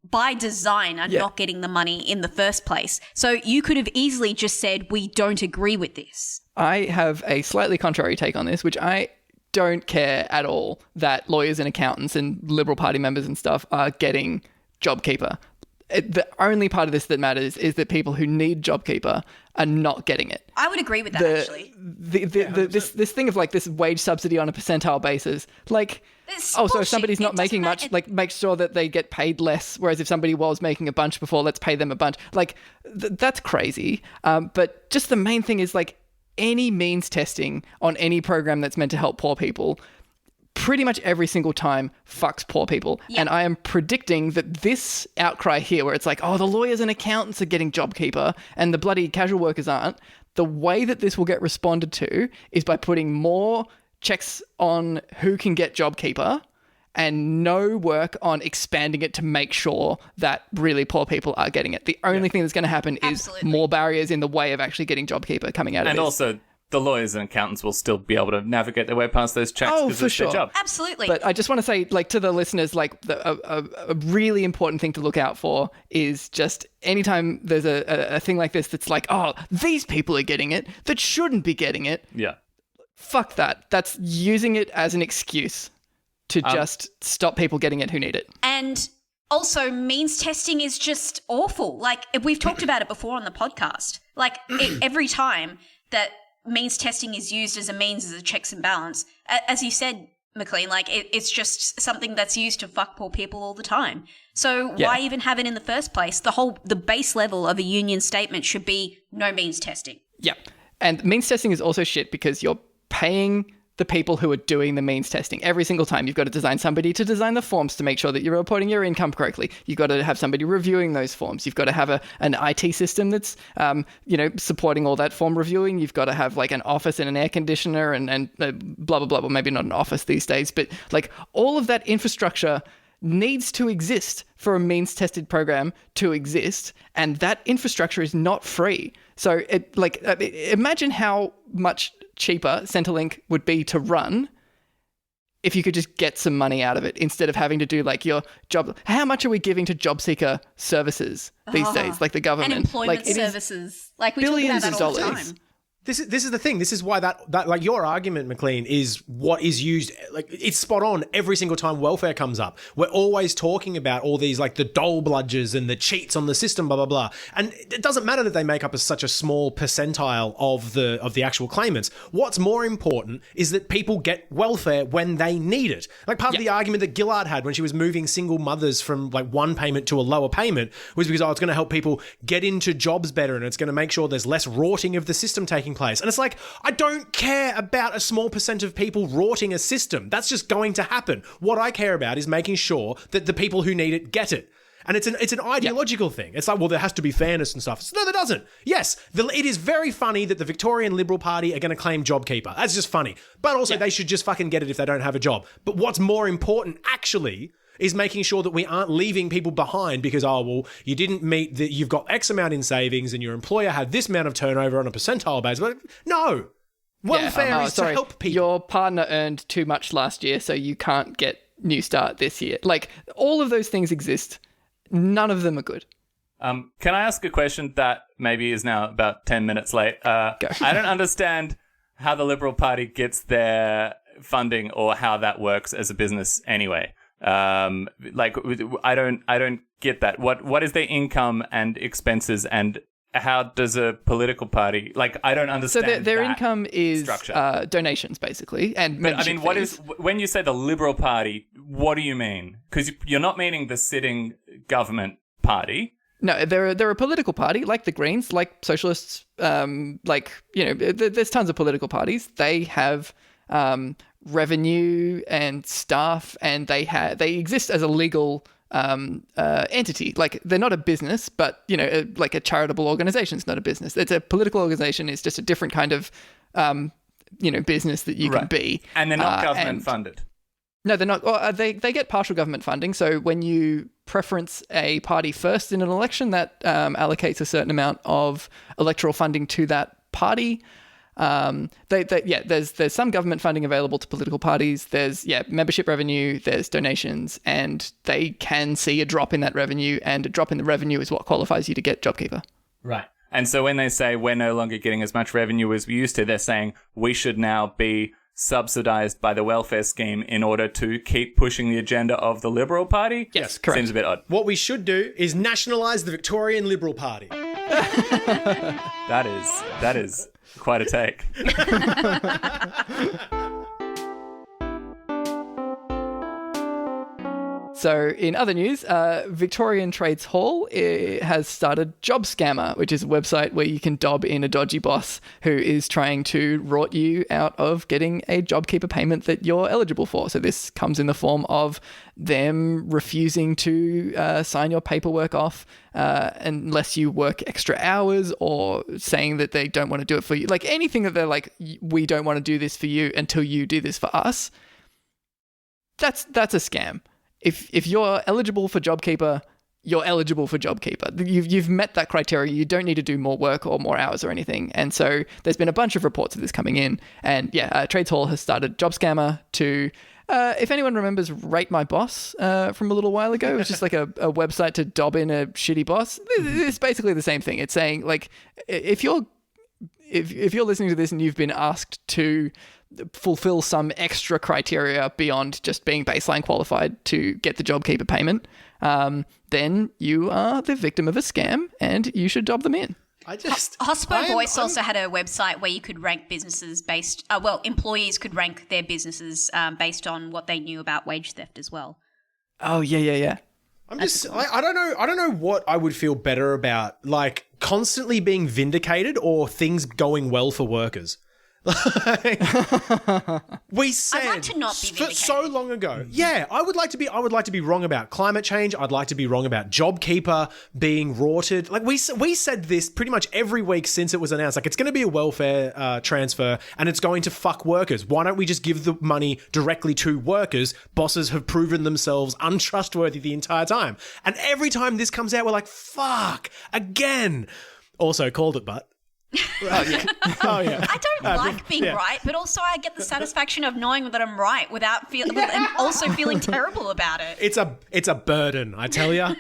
by design are not getting the money in the first place. So you could have easily just said, we don't agree with this.
I have a slightly contrary take on this, which I don't care at all that lawyers and accountants and Liberal Party members and stuff are getting JobKeeper. The only part of this that matters is that people who need JobKeeper are not getting it.
I would agree with that, actually.
This thing of like this wage subsidy on a percentile basis, like,
It's
so if
bullshit.
somebody's not
It
making
doesn't
much,
matter.
like make sure that they get paid less. Whereas if somebody was making a bunch before, let's pay them a bunch. Like that's crazy. But just the main thing is like any means testing on any program that's meant to help poor people pretty much every single time fucks poor people.
Yeah.
And I am predicting that this outcry here where it's like, oh, the lawyers and accountants are getting JobKeeper and the bloody casual workers aren't, the way that this will get responded to is by putting more checks on who can get JobKeeper and no work on expanding it to make sure that really poor people are getting it. The only thing that's going to happen is
Absolutely.
more barriers in the way of actually getting JobKeeper coming out of
And
this.
also, the lawyers and accountants will still be able to navigate their way past those checks
Oh,
because
for
it's their
sure.
job.
Absolutely.
But I just want to say, like, to the listeners, like, a really important thing to look out for is just anytime there's a thing like this that's like, oh, these people are getting it that shouldn't be getting it.
Yeah.
Fuck that. That's using it as an excuse to just stop people getting it who need it.
And also, means testing is just awful. Like, we've talked about it before on the podcast. Like, every time that means testing is used as a means, as a checks and balance, as you said, McLean, like, it's just something that's used to fuck poor people all the time. So why even have it in the first place? The base level of a union statement should be no means testing.
Yeah. And means testing is also shit because you're paying the people who are doing the means testing. Every single time you've got to design somebody to design the forms to make sure that you're reporting your income correctly. You've got to have somebody reviewing those forms. You've got to have an IT system that's, supporting all that form reviewing. You've got to have like an office and an air conditioner and blah, blah, blah. Well, maybe not an office these days, but like all of that infrastructure needs to exist for a means tested program to exist. And that infrastructure is not free. So imagine how much cheaper Centrelink would be to run if you could just get some money out of it instead of having to do like your job. How much are we giving to job seeker services these days, like the government?
And employment
like, it is
services. Like we talk
billions
about that
of
all the
dollars.
time.
This is the thing. This is why that like your argument, McLean, is what is used. Like it's spot on every single time welfare comes up. We're always talking about all these like the dole bludgers and the cheats on the system, blah blah blah. And it doesn't matter that they make up such a small percentile of the actual claimants. What's more important is that people get welfare when they need it. Like part of the argument that Gillard had when she was moving single mothers from like one payment to a lower payment was because it's going to help people get into jobs better and it's going to make sure there's less rorting of the system taking place. And it's like, I don't care about a small percent of people rorting a system. That's just going to happen. What I care about is making sure that the people who need it get it. And it's an ideological thing. It's like, well, there has to be fairness and stuff. No, there doesn't. Yes, it is very funny that the Victorian Liberal Party are going to claim JobKeeper. That's just funny. But also, they should just fucking get it if they don't have a job. But what's more important, actually, is making sure that we aren't leaving people behind because, you didn't meet you've got X amount in savings and your employer had this amount of turnover on a percentile basis. But no. Welfare is to help people.
Your partner earned too much last year, so you can't get New Start this year. Like, all of those things exist. None of them are good.
Can I ask a question that maybe is now about 10 minutes late?
Go.
I don't understand how the Liberal Party gets their funding or how that works as a business anyway. I don't get that. What is their income and expenses, and how does a political party, like, I don't understand.
So their
that
income is
structure.
Donations, basically, and
But I
membership
mean, what
fees.
is when you say the Liberal Party? What do you mean? Because you're not meaning the sitting government party.
No, they're a political party like the Greens, like socialists. There's tons of political parties. They have revenue and staff, and they exist as a legal entity. Like, they're not a business, but like a charitable organization is not a business. It's a political organization. It's just a different kind of business that you can be.
And they're not government funded.
No, they're not. Well, they get partial government funding. So when you preference a party first in an election, that allocates a certain amount of electoral funding to that party. There's some government funding available to political parties. There's membership revenue. There's donations, and they can see a drop in that revenue, and a drop in the revenue is what qualifies you to get JobKeeper.
Right. And so when they say we're no longer getting as much revenue as we used to, they're saying we should now be subsidized by the welfare scheme in order to keep pushing the agenda of the Liberal Party?
Yes, correct.
Seems a bit odd.
What we should do is nationalise the Victorian Liberal Party.
That is quite a take.
So in other news, Victorian Trades Hall has started Job Scammer, which is a website where you can dob in a dodgy boss who is trying to rort you out of getting a JobKeeper payment that you're eligible for. So this comes in the form of them refusing to sign your paperwork off unless you work extra hours, or saying that they don't want to do it for you. Like anything that they're like, we don't want to do this for you until you do this for us. That's a scam. If you're eligible for JobKeeper, you're eligible for JobKeeper. You've met that criteria. You don't need to do more work or more hours or anything. And so there's been a bunch of reports of this coming in. And Trades Hall has started Job Scammer to, if anyone remembers Rate My Boss from a little while ago, it was just like a website to dob in a shitty boss. It's basically the same thing. It's saying, like, if you're listening to this and you've been asked to fulfill some extra criteria beyond just being baseline qualified to get the JobKeeper payment, then you are the victim of a scam and you should dob them in.
Hospo Voice also had a website where you could rank businesses employees could rank their businesses based on what they knew about wage theft as well.
Oh, yeah.
I don't know what I would feel better about, like constantly being vindicated or things going well for workers. We said
I'd like to not be vindicated.
so long ago. Yeah, I would like to be wrong about climate change. I'd like to be wrong about JobKeeper being rorted. Like we said this pretty much every week since it was announced. Like, it's going to be a welfare transfer and it's going to fuck workers. Why don't we just give the money directly to workers? Bosses have proven themselves untrustworthy the entire time. And every time this comes out, we're like, fuck, again. Also, called it, but. Oh yeah.
I don't like being right, but also I get the satisfaction of knowing that I'm right without and also feeling terrible about it.
It's a burden, I tell you.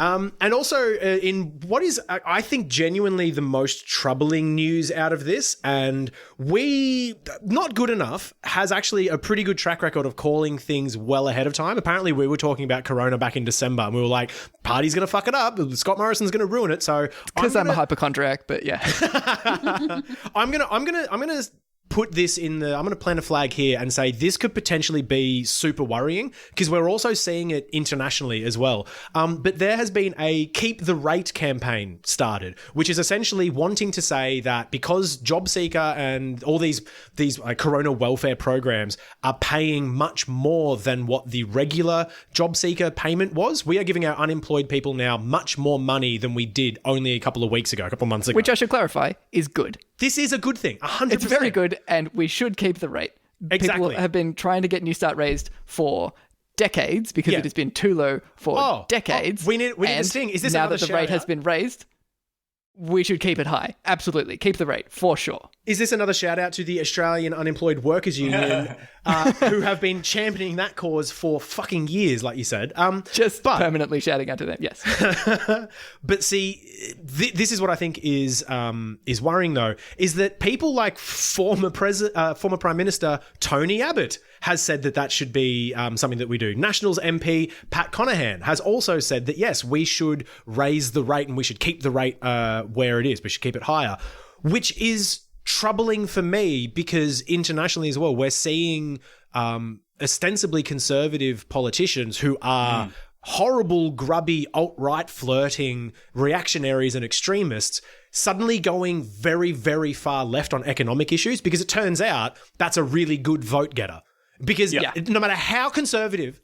And also in what is, I think, genuinely the most troubling news out of this, and Not Good Enough has actually a pretty good track record of calling things well ahead of time. Apparently we were talking about Corona back in December and we were like, party's going to fuck it up. Scott Morrison's going to ruin it. So
because I'm a hypochondriac, but yeah.
I'm going to put this in I'm going to plant a flag here and say this could potentially be super worrying, because we're also seeing it internationally as well. But there has been a Keep the Rate campaign started, which is essentially wanting to say that because JobSeeker and all these Corona welfare programs are paying much more than what the regular JobSeeker payment was, we are giving our unemployed people now much more money than we did only a couple of months ago.
Which I should clarify is good.
This is a good thing, 100%.
It's very good, and we should keep the rate.
Exactly.
People have been trying to get New Start raised for decades because it has been too low for decades.
We need to sing. Is this
now
another
that the rate has been raised? We should keep it high. Absolutely. Keep the rate, for sure.
Is this another shout out to the Australian Unemployed Workers Union, who have been championing that cause for fucking years, like you said?
Permanently shouting out to them, yes.
But see, this is what I think is worrying, though, is that people like former Prime Minister Tony Abbott has said that should be something that we do. Nationals MP Pat Conahan has also said that, yes, we should raise the rate and we should keep the rate where it is. We should keep it higher, which is troubling for me because internationally as well, we're seeing ostensibly conservative politicians who are horrible, grubby, alt-right flirting reactionaries and extremists suddenly going very, very far left on economic issues, because it turns out that's a really good vote getter. Because no matter how conservative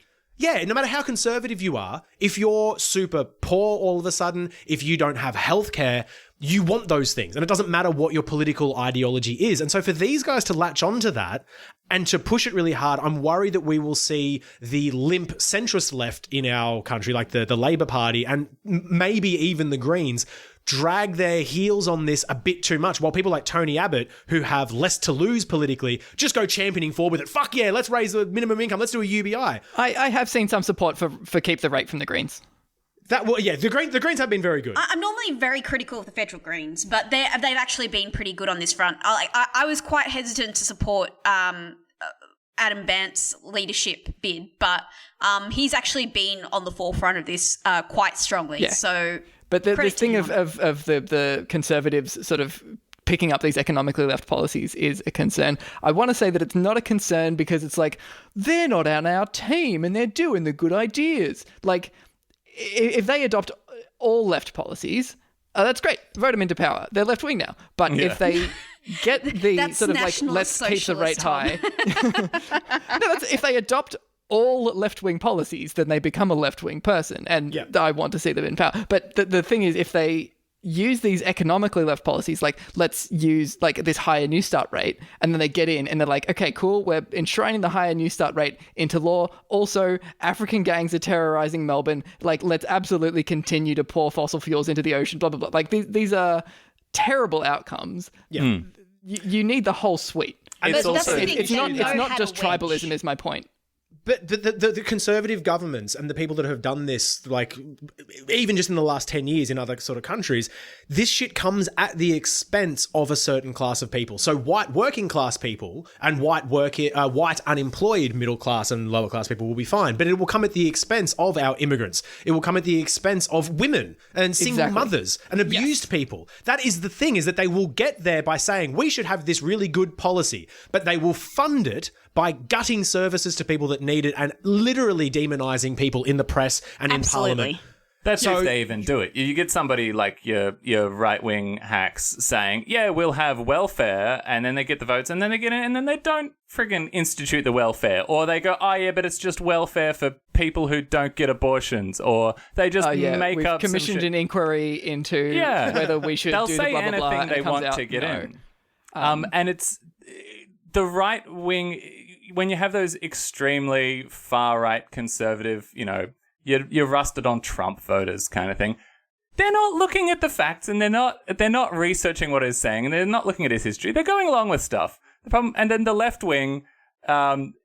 you are, if you're super poor all of a sudden, if you don't have healthcare, You want those things, and it doesn't matter what your political ideology is. And so for these guys to latch onto that and to push it really hard, I'm worried that we will see the limp centrist left in our country, like the Labour Party and maybe even the Greens, drag their heels on this a bit too much, while people like Tony Abbott, who have less to lose politically, just go championing forward with it. Fuck yeah, let's raise the minimum income. Let's do a UBI.
I have seen some support for keep the rate from the Greens.
The Greens have been very good.
I'm normally very critical of the federal Greens, but they've actually been pretty good on this front. I was quite hesitant to support Adam Bandt's leadership bid, but he's actually been on the forefront of this quite strongly.
Yeah.
So,
but this thing of the Conservatives sort of picking up these economically left policies is a concern. I want to say that it's not a concern because it's like, they're not on our team and they're doing the good ideas. Like, if they adopt all left policies, that's great. Vote them into power. They're left wing now. But if they get the sort of like, let's keep the rate high. If they adopt all left wing policies, then they become a left wing person. And I want to see them in power. But the thing is, if they use these economically left policies, like let's use like this higher New Start rate, and then they get in and they're like, okay, cool, we're enshrining the higher New Start rate into law. Also, African gangs are terrorizing Melbourne. Like, let's absolutely continue to pour fossil fuels into the ocean, blah, blah, blah. Like, these are terrible outcomes. Yeah. You need the whole suite.
It's
not just tribalism is my point.
But the conservative governments and the people that have done this, like, even just in the last 10 years in other sort of countries, this shit comes at the expense of a certain class of people. So white working class people and white unemployed middle class and lower class people will be fine. But it will come at the expense of our immigrants. It will come at the expense of women and single mothers and abused people. That is the thing, is that they will get there by saying, we should have this really good policy, but they will fund it by gutting services to people that need it and literally demonizing people in the press and in Parliament.
That's if they even do it. You get somebody like your right-wing hacks saying, yeah, we'll have welfare, and then they get the votes, and then they get in, and then they don't friggin' institute the welfare. Or they go, oh, yeah, but it's just welfare for people who don't get abortions. Or they just make
We've
up
commissioned an inquiry into whether we should do the blah, blah, blah.
They'll say anything they want to get in. And it's the right-wing... When you have those extremely far-right conservative, you're rusted on Trump voters kind of thing, they're not looking at the facts, and they're not researching what he's saying, and they're not looking at his history. They're going along with stuff. The problem, and then the left wing,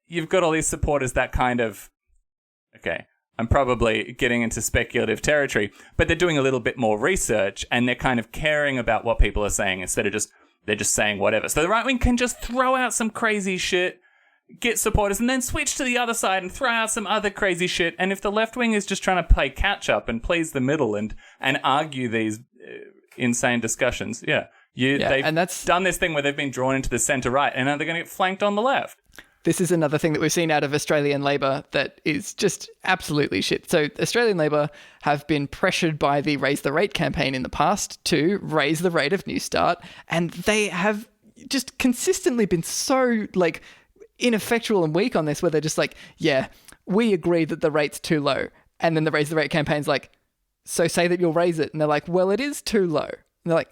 you've got all these supporters that kind of, okay, I'm probably getting into speculative territory, but they're doing a little bit more research, and they're kind of caring about what people are saying instead of they're just saying whatever. So the right wing can just throw out some crazy shit, get supporters, and then switch to the other side and throw out some other crazy shit. And if the left wing is just trying to play catch up and please the middle and argue these insane discussions, they've
and that's
done this thing where they've been drawn into the centre right, and now they're going to get flanked on the left.
This is another thing that we've seen out of Australian Labor that is just absolutely shit. So Australian Labor have been pressured by the Raise the Rate campaign in the past to raise the rate of New Start, and they have just consistently been so like ineffectual and weak on this, where they're just like, yeah, we agree that the rate's too low. And then the Raise the Rate campaign's like, so say that you'll raise it. And they're like, well, it is too low. And they're like,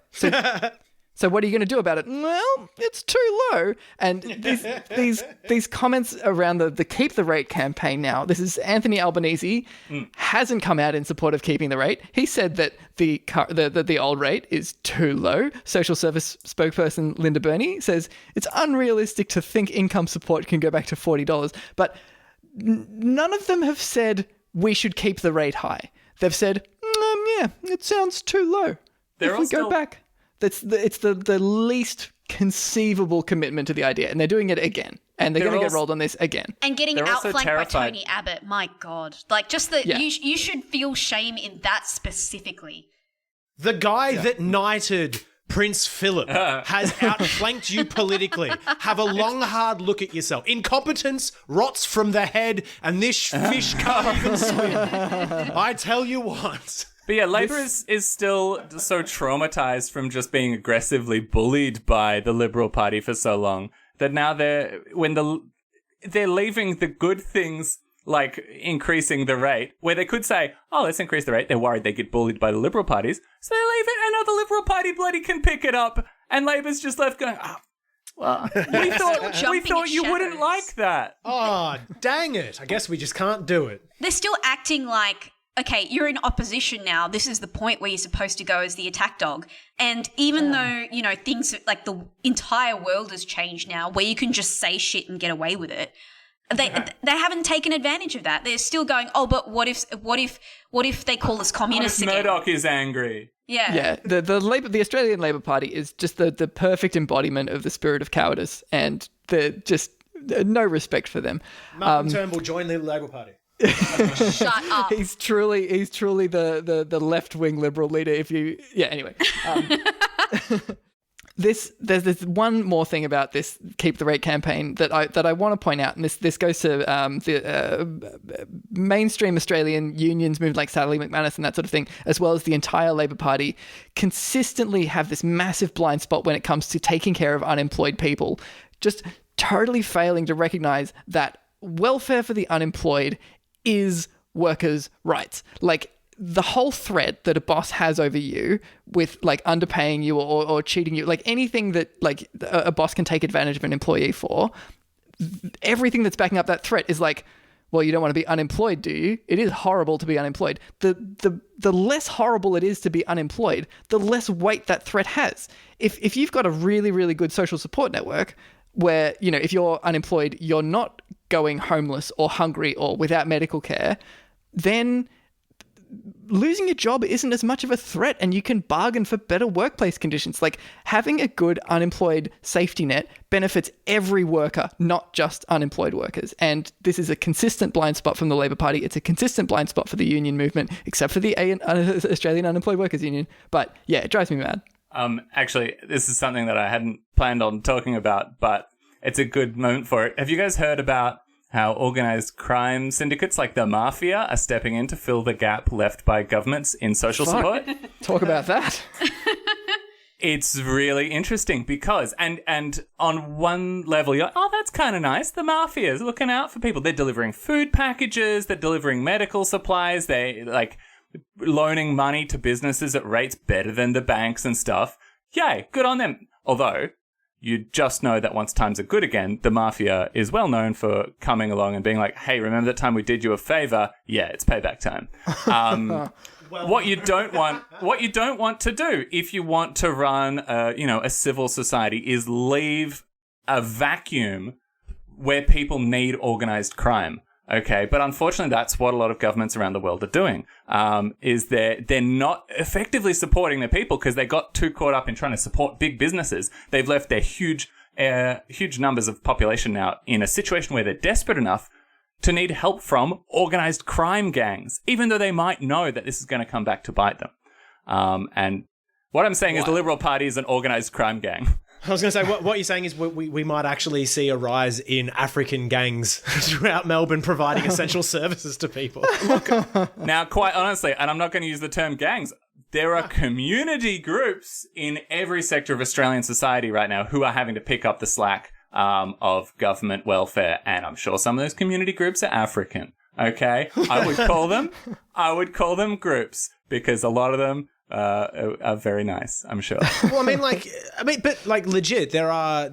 so what are you going to do about it? Well, it's too low. And these comments around the Keep the Rate campaign now, this is Anthony Albanese, hasn't come out in support of keeping the rate. He said that the old rate is too low. Social service spokesperson Linda Burney says it's unrealistic to think income support can go back to $40. But none of them have said we should keep the rate high. They've said, yeah, it sounds too low. If we go back... It's the least conceivable commitment to the idea, and they're doing it again, and they're going to get rolled on this again.
And getting outflanked by Tony Abbott, my God. Like, just that you should feel shame in that specifically.
The guy that knighted Prince Philip has outflanked you politically. Have a long, hard look at yourself. Incompetence rots from the head, and this fish can't even swim. I tell you what.
But yeah, Labour is still so traumatised from just being aggressively bullied by the Liberal Party for so long that now they're leaving the good things like increasing the rate, where they could say, oh, let's increase the rate. They're worried they get bullied by the Liberal parties. So they leave it, another Liberal Party bloody can pick it up. And Labor's just left going, well, we thought you wouldn't like that.
Oh, dang it. I guess we just can't do it.
They're still acting like, okay, you're in opposition now. This is the point where you're supposed to go as the attack dog. And even though, things like the entire world has changed now where you can just say shit and get away with it, they haven't taken advantage of that. They're still going, oh, but what if they call us communists again?
Murdoch is angry.
Yeah.
Yeah, the Australian Labor Party is just the perfect embodiment of the spirit of cowardice, and just no respect for them.
Malcolm Turnbull joined the Labor Party.
Shut up.
He's truly the left wing Liberal leader. Anyway. There's one more thing about this Keep the Rate campaign that I want to point out, and this goes to the mainstream Australian unions, movement like Sally McManus and that sort of thing, as well as the entire Labor Party, consistently have this massive blind spot when it comes to taking care of unemployed people, just totally failing to recognise that welfare for the unemployed is workers' rights. Like, the whole threat that a boss has over you with like underpaying you or cheating you, like anything that like a boss can take advantage of an employee for, everything that's backing up that threat is like, well, you don't want to be unemployed, do you? It is horrible to be unemployed. The less horrible it is to be unemployed, the less weight that threat has. If you've got a really, really good social support network where, if you're unemployed, you're not going homeless or hungry or without medical care, then losing your job isn't as much of a threat, and you can bargain for better workplace conditions. Like, having a good unemployed safety net benefits every worker, not just unemployed workers. And this is a consistent blind spot from the Labor Party. It's a consistent blind spot for the union movement, except for the Australian Unemployed Workers Union. But yeah, it drives me mad.
Actually, this is something that I hadn't planned on talking about, but it's a good moment for it. Have you guys heard about how organised crime syndicates like the mafia are stepping in to fill the gap left by governments in social support?
Talk about that.
It's really interesting because, and on one level, you're like, oh, that's kind of nice. The mafia is looking out for people. They're delivering food packages. They're delivering medical supplies. They like loaning money to businesses at rates better than the banks and stuff. Yay, good on them. Although, you just know that once times are good again, the mafia is well known for coming along and being like, hey, remember that time we did you a favor? Yeah, it's payback time. What you don't want to do if you want to run a civil society is leave a vacuum where people need organized crime. Okay, but unfortunately, that's what a lot of governments around the world are doing. Is they're not effectively supporting their people because they got too caught up in trying to support big businesses. They've left their huge numbers of population now in a situation where they're desperate enough to need help from organized crime gangs, even though they might know that this is going to come back to bite them. And what I'm saying is the Liberal Party is an organized crime gang.
I was going to say, what you're saying is we might actually see a rise in African gangs throughout Melbourne providing essential services to people.
Now, quite honestly, and I'm not going to use the term gangs, there are community groups in every sector of Australian society right now who are having to pick up the slack of government welfare, and I'm sure some of those community groups are African. Okay, I would call them groups because a lot of them are very nice, I'm sure.
Well, but legit, there are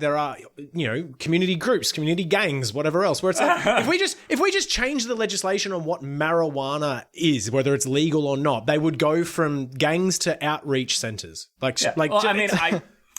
community groups, community gangs, whatever else. Where it's like, if we just change the legislation on what marijuana is, whether it's legal or not, they would go from gangs to outreach centres.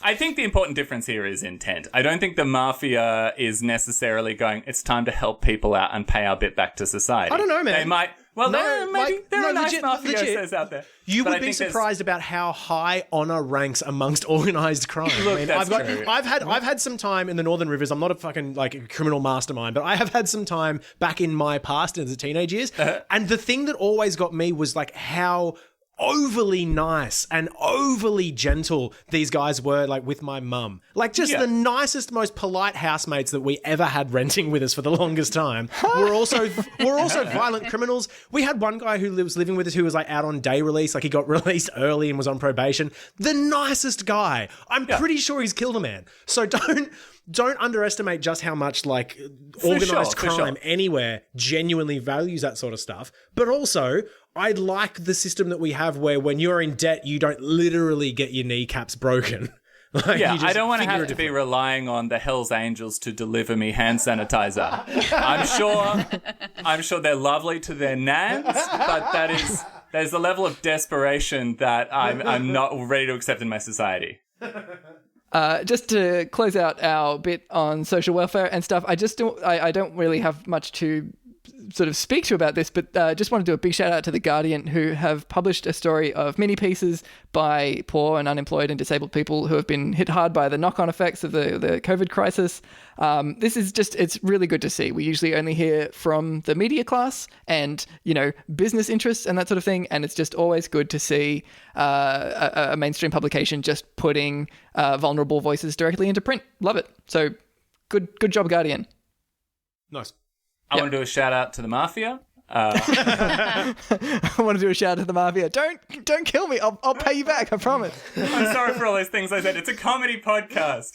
I think the important difference here is intent. I don't think the mafia is necessarily going, it's time to help people out and pay our bit back to society.
I don't know, man.
They might... Well, maybe there are nice mafiosos out there.
You would be surprised about how high honour ranks amongst organised crime.
Look, true.
I've had some time in the Northern Rivers. I'm not a fucking criminal mastermind, but I have had some time back in my past in the teenage years. And the thing that always got me was like how overly nice and overly gentle these guys were, like, with my mum. Like, just the nicest, most polite housemates that we ever had renting with us for the longest time. We're also violent criminals. We had one guy who was living with us who was, like, out on day release. Like, he got released early and was on probation. The nicest guy. I'm pretty sure he's killed a man. So don't underestimate just how much, like, organized crime anywhere genuinely values that sort of stuff. But also, I like the system that we have where when you're in debt, you don't literally get your kneecaps broken. Like,
I don't want to have to be relying on the Hells Angels to deliver me hand sanitizer. I'm sure they're lovely to their nans, but there's a level of desperation that I'm not ready to accept in my society.
Just to close out our bit on social welfare and stuff, I don't really have much to sort of speak to about this, but just want to do a big shout out to The Guardian, who have published a story of mini pieces by poor and unemployed and disabled people who have been hit hard by the knock-on effects of the COVID crisis. This is it's really good to see. We usually only hear from the media class and, business interests and that sort of thing. And it's just always good to see a mainstream publication just putting vulnerable voices directly into print. Love it. So good job, Guardian.
Nice.
I want to do a shout out to the Mafia.
I want to do a shout out to the Mafia. Don't kill me. I'll pay you back. I promise.
I'm sorry for all those things I said. It's a comedy podcast.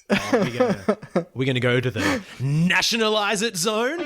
We're gonna go to the nationalise it zone.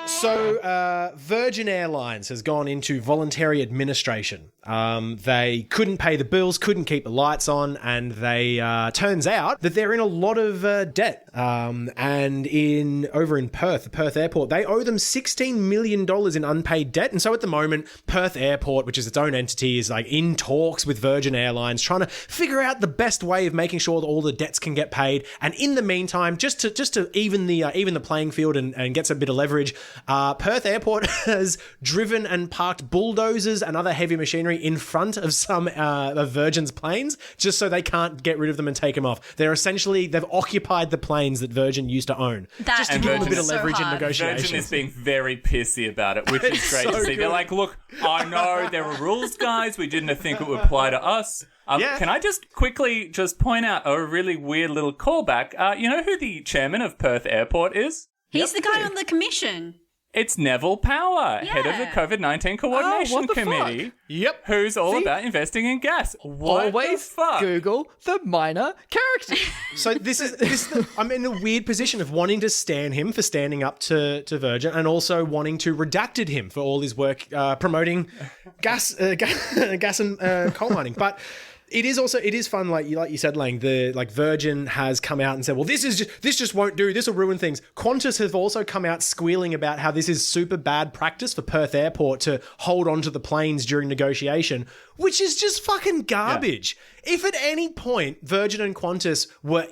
So, Virgin Airlines has gone into voluntary administration. They couldn't pay the bills, couldn't keep the lights on, and they turns out that they're in a lot of debt. And over in Perth, the Perth Airport, they owe them $16 million in unpaid debt. And so at the moment, Perth Airport, which is its own entity, is like in talks with Virgin Airlines, trying to figure out the best way of making sure that all the debts can get paid. And in the meantime, just to even the playing field and get some bit of leverage, Perth Airport has driven and parked bulldozers and other heavy machinery in front of some of Virgin's planes just so they can't get rid of them and take them off. They've occupied the planes that Virgin used to own. Just to give them a bit of leverage in negotiations.
Virgin is being very pissy about it, which is great to see. Good. They're like, look, I know there are rules, guys. We didn't think it would apply to us. Can I just quickly point out a really weird little callback? You know who the chairman of Perth Airport is?
He's the guy on the commission.
It's Neville Power, head of the COVID-19 Coordination Committee.
Fuck?
Yep.
Who's all about investing in gas.
Always Google the minor character.
So I'm in a weird position of wanting to stan him for standing up to Virgin and also wanting to redacted him for all his work promoting gas and coal mining. But it is fun, like you said, Lang. Virgin has come out and said, well, this just won't do. This will ruin things. Qantas have also come out squealing about how this is super bad practice for Perth Airport to hold on to the planes during negotiation, which is just fucking garbage. Yeah. If at any point Virgin and Qantas were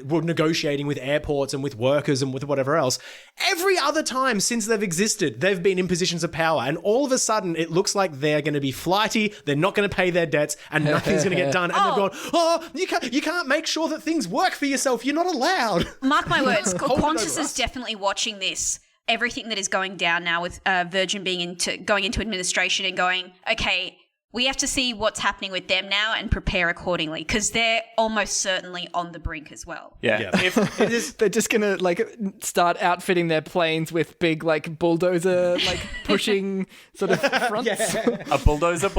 were negotiating with airports and with workers and with whatever else, every other time since they've existed, they've been in positions of power. And all of a sudden, it looks like they're going to be flighty. They're not going to pay their debts, and nothing's going to get done. And they've gone, you can't make sure that things work for yourself. You're not allowed.
Mark my words, Qantas is definitely watching this. Everything that is going down now with Virgin going into administration and going, okay, we have to see what's happening with them now and prepare accordingly because they're almost certainly on the brink as well.
Yeah.
They're just going to start outfitting their planes with big bulldozer pushing sort of fronts.
Yeah.
A bulldozer?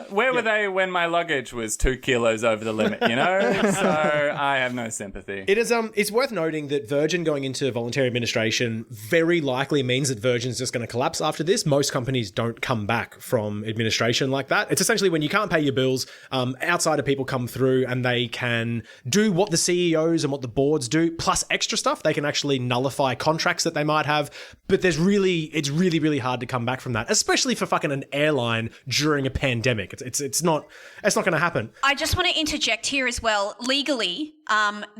Where were they when my luggage was 2 kilos over the limit, So I have no sympathy.
It is it's worth noting that Virgin going into voluntary administration very likely means that Virgin's just going to collapse after this. Most companies don't come back from administration like that. It's essentially when you can't pay your bills, outsider people come through and they can do what the CEOs and what the boards do, plus extra stuff. They can actually nullify contracts that they might have. But it's really, really hard to come back from that, especially for fucking an airline during a pandemic. It's not going to happen.
I just want to interject here as well. Legally,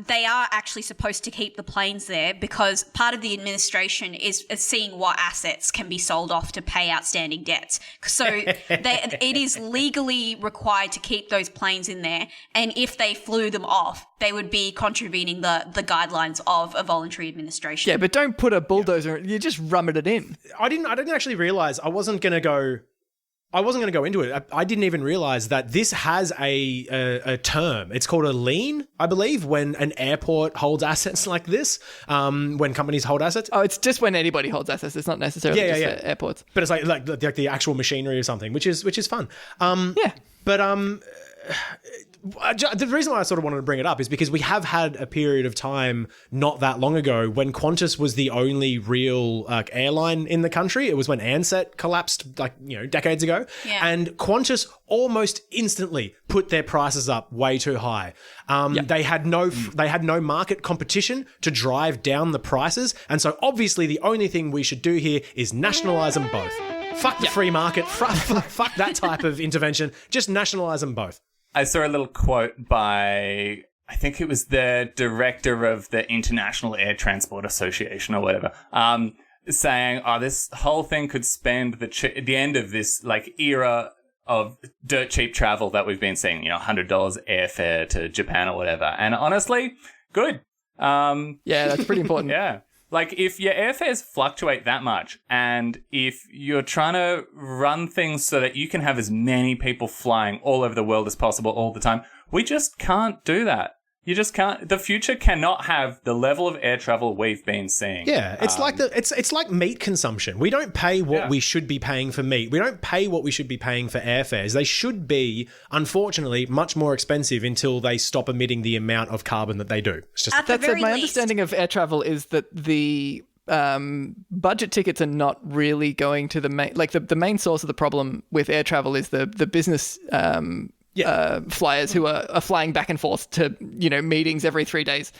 they are actually supposed to keep the planes there because part of the administration is seeing what assets can be sold off to pay outstanding debts. So it is legally required to keep those planes in there. And if they flew them off, they would be contravening the guidelines of a voluntary administration.
Yeah, but don't put a bulldozer. You just rummet it in.
I didn't actually realize I wasn't going to go I wasn't going to go into it. I didn't even realize that this has a term. It's called a lien, I believe, when an airport holds assets like this, when companies hold assets.
Oh, it's just when anybody holds assets. It's not necessarily just for airports.
But it's like the actual machinery or something, which is fun.
Yeah.
But the reason why I sort of wanted to bring it up is because we have had a period of time not that long ago when Qantas was the only real airline in the country. It was when Ansett collapsed decades ago.
Yeah.
And Qantas almost instantly put their prices up way too high. They had no market competition to drive down the prices. And so obviously the only thing we should do here is nationalise them both. Fuck the free market. Fuck that type of intervention. Just nationalise them both.
I saw a little quote by, I think it was the director of the International Air Transport Association or whatever, saying, this whole thing could spend the end of this era of dirt cheap travel that we've been seeing, $100 airfare to Japan or whatever. And honestly, good.
Yeah, that's pretty important.
Yeah. If your airfares fluctuate that much and if you're trying to run things so that you can have as many people flying all over the world as possible all the time, we just can't do that. You just can't. The future cannot have the level of air travel we've been seeing.
Yeah, it's it's like meat consumption. We don't pay what we should be paying for meat. We don't pay what we should be paying for airfares. They should be, unfortunately, much more expensive until they stop emitting the amount of carbon that they do. It's just
that said, my understanding of air travel is that the budget tickets are not really going to the main. The main source of the problem with air travel is the business. Flyers who are flying back and forth to meetings every 3 days,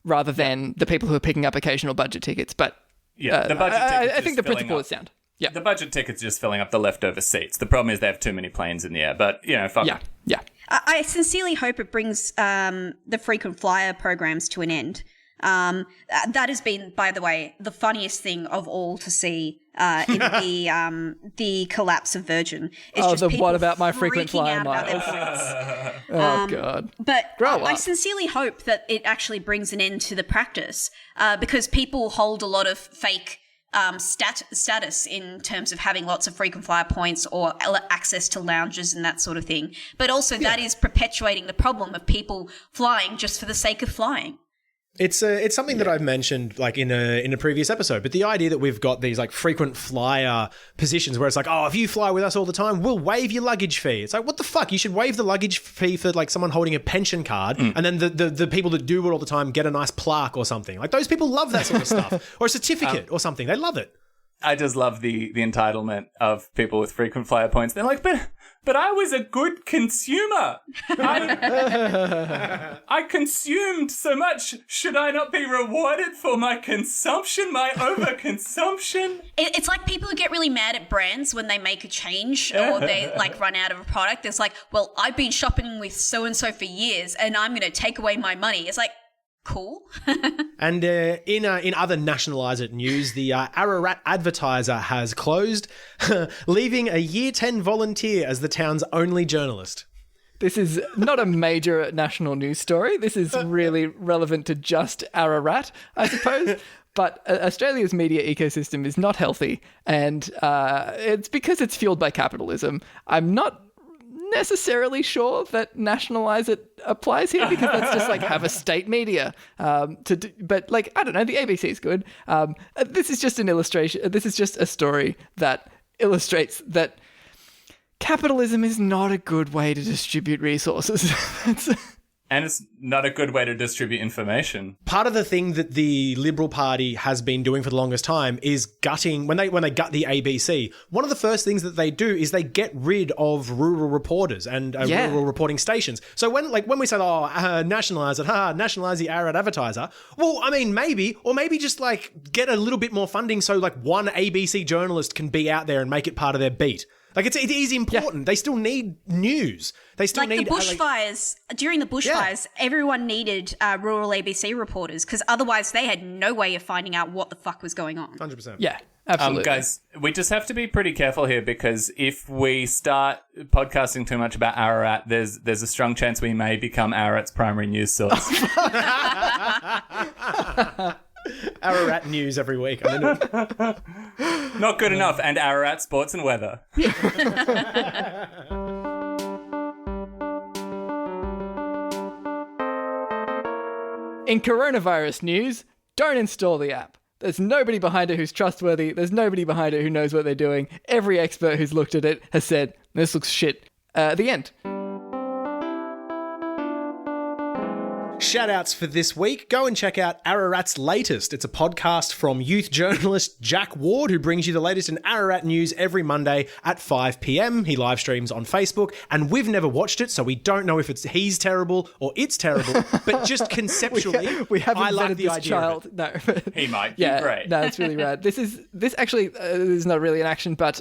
rather than the people who are picking up occasional budget tickets. But
the budget tickets
I think the principle is sound. Yeah,
the budget tickets are just filling up the leftover seats. The problem is they have too many planes in the air. But fuck.
Yeah.
I sincerely hope it brings the frequent flyer programs to an end. That has been, by the way, the funniest thing of all to see in the collapse of Virgin. It's
what about my frequent flyer
miles?
God!
But I sincerely hope that it actually brings an end to the practice because people hold a lot of fake status in terms of having lots of frequent flyer points or access to lounges and that sort of thing. But also that is perpetuating the problem of people flying just for the sake of flying.
It's something that I've mentioned in a previous episode, but the idea that we've got these frequent flyer positions where it's if you fly with us all the time, we'll waive your luggage fee. It's what the fuck? You should waive the luggage fee for someone holding a pension card, and then the people that do it all the time get a nice plaque or something. Those people love that sort of stuff, or a certificate or something. They love it.
I just love the entitlement of people with frequent flyer points. They're but I was a good consumer. I consumed so much. Should I not be rewarded for my consumption, my overconsumption?
It's like people who get really mad at brands when they make a change or they run out of a product. It's well, I've been shopping with so-and-so for years and I'm going to take away my money. It's cool.
And in other nationalise it news, the Ararat Advertiser has closed, leaving a Year 10 volunteer as the town's only journalist.
This is not a major national news story. This is really relevant to just Ararat, I suppose. But Australia's media ecosystem is not healthy, and it's because it's fueled by capitalism. I'm not necessarily sure that nationalise it applies here because that's just have a state media but I don't know, the ABC is good. This is just an illustration. This is just a story that illustrates that capitalism is not a good way to distribute resources.
And it's not a good way to distribute information.
Part of the thing that the Liberal Party has been doing for the longest time is gutting, when they gut the ABC, one of the first things that they do is they get rid of rural reporters and rural reporting stations. So when we say, nationalise it, nationalise the Ararat Advertiser, well, I mean, maybe just get a little bit more funding so one ABC journalist can be out there and make it part of their beat. It is important. They still need news. They still need
the bushfires. During the bushfires, everyone needed rural ABC reporters because otherwise they had no way of finding out what the fuck was going on.
100%.
Yeah, absolutely.
Guys, we just have to be pretty careful here because if we start podcasting too much about Ararat, there's a strong chance we may become Ararat's primary news source.
Ararat news every week. I'm into it.
Not good enough. And Ararat sports and weather.
In coronavirus news, don't install the app. There's nobody behind it who's trustworthy. There's nobody behind it who knows what they're doing. Every expert who's looked at it has said, this looks shit. The end.
Shout-outs for this week. Go and check out Ararat's Latest. It's a podcast from youth journalist Jack Ward, who brings you the latest in Ararat news every Monday at 5 p.m. He live streams on Facebook, and we've never watched it, so we don't know if he's terrible or it's terrible, but just concept-ually,
we haven't
I like
vetted
the
this
idea
child.
of it.
No.
He might be
Yeah,
great.
no, it's really rad. This actually is not really an action, but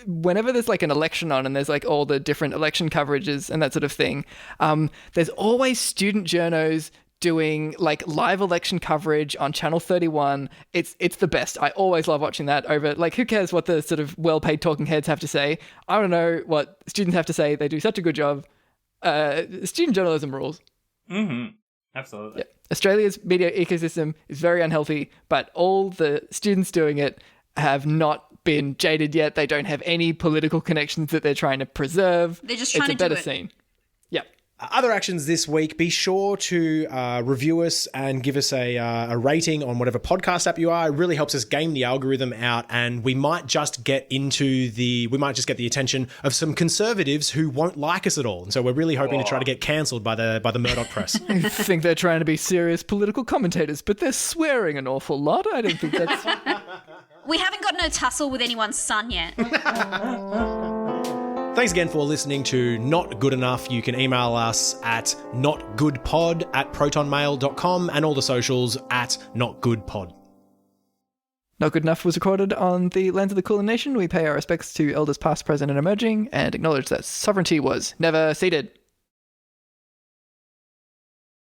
whenever there's like an election on and there's like all the different election coverages and that sort of thing, there's always student journos doing like live election coverage on Channel 31. It's the best. I always love watching that over, like, who cares what the sort of well-paid talking heads have to say? I want to know what students have to say. They do such a good job. Student journalism rules.
Mm-hmm. Absolutely.
Yeah. Australia's media ecosystem is very unhealthy, but all the students doing it have not been jaded yet. They don't have any political connections that they're trying to preserve.
They're just trying to
It's a better
do it.
scene. Yep.
Other actions this week, be sure to review us and give us a rating on whatever podcast app you are. It really helps us game the algorithm out, and we might just get the attention of some conservatives who won't like us at all. And so we're really hoping to try to get cancelled by the Murdoch press.
I think they're trying to be serious political commentators, but they're swearing an awful lot. I don't think that's...
We haven't got no tussle with anyone's son yet.
Thanks again for listening to Not Good Enough. You can email us at notgoodpod@protonmail.com and all the socials at notgoodpod.
Not Good Enough was recorded on the lands of the Kulin Nation. We pay our respects to elders past, present, and emerging, and acknowledge that sovereignty was never ceded.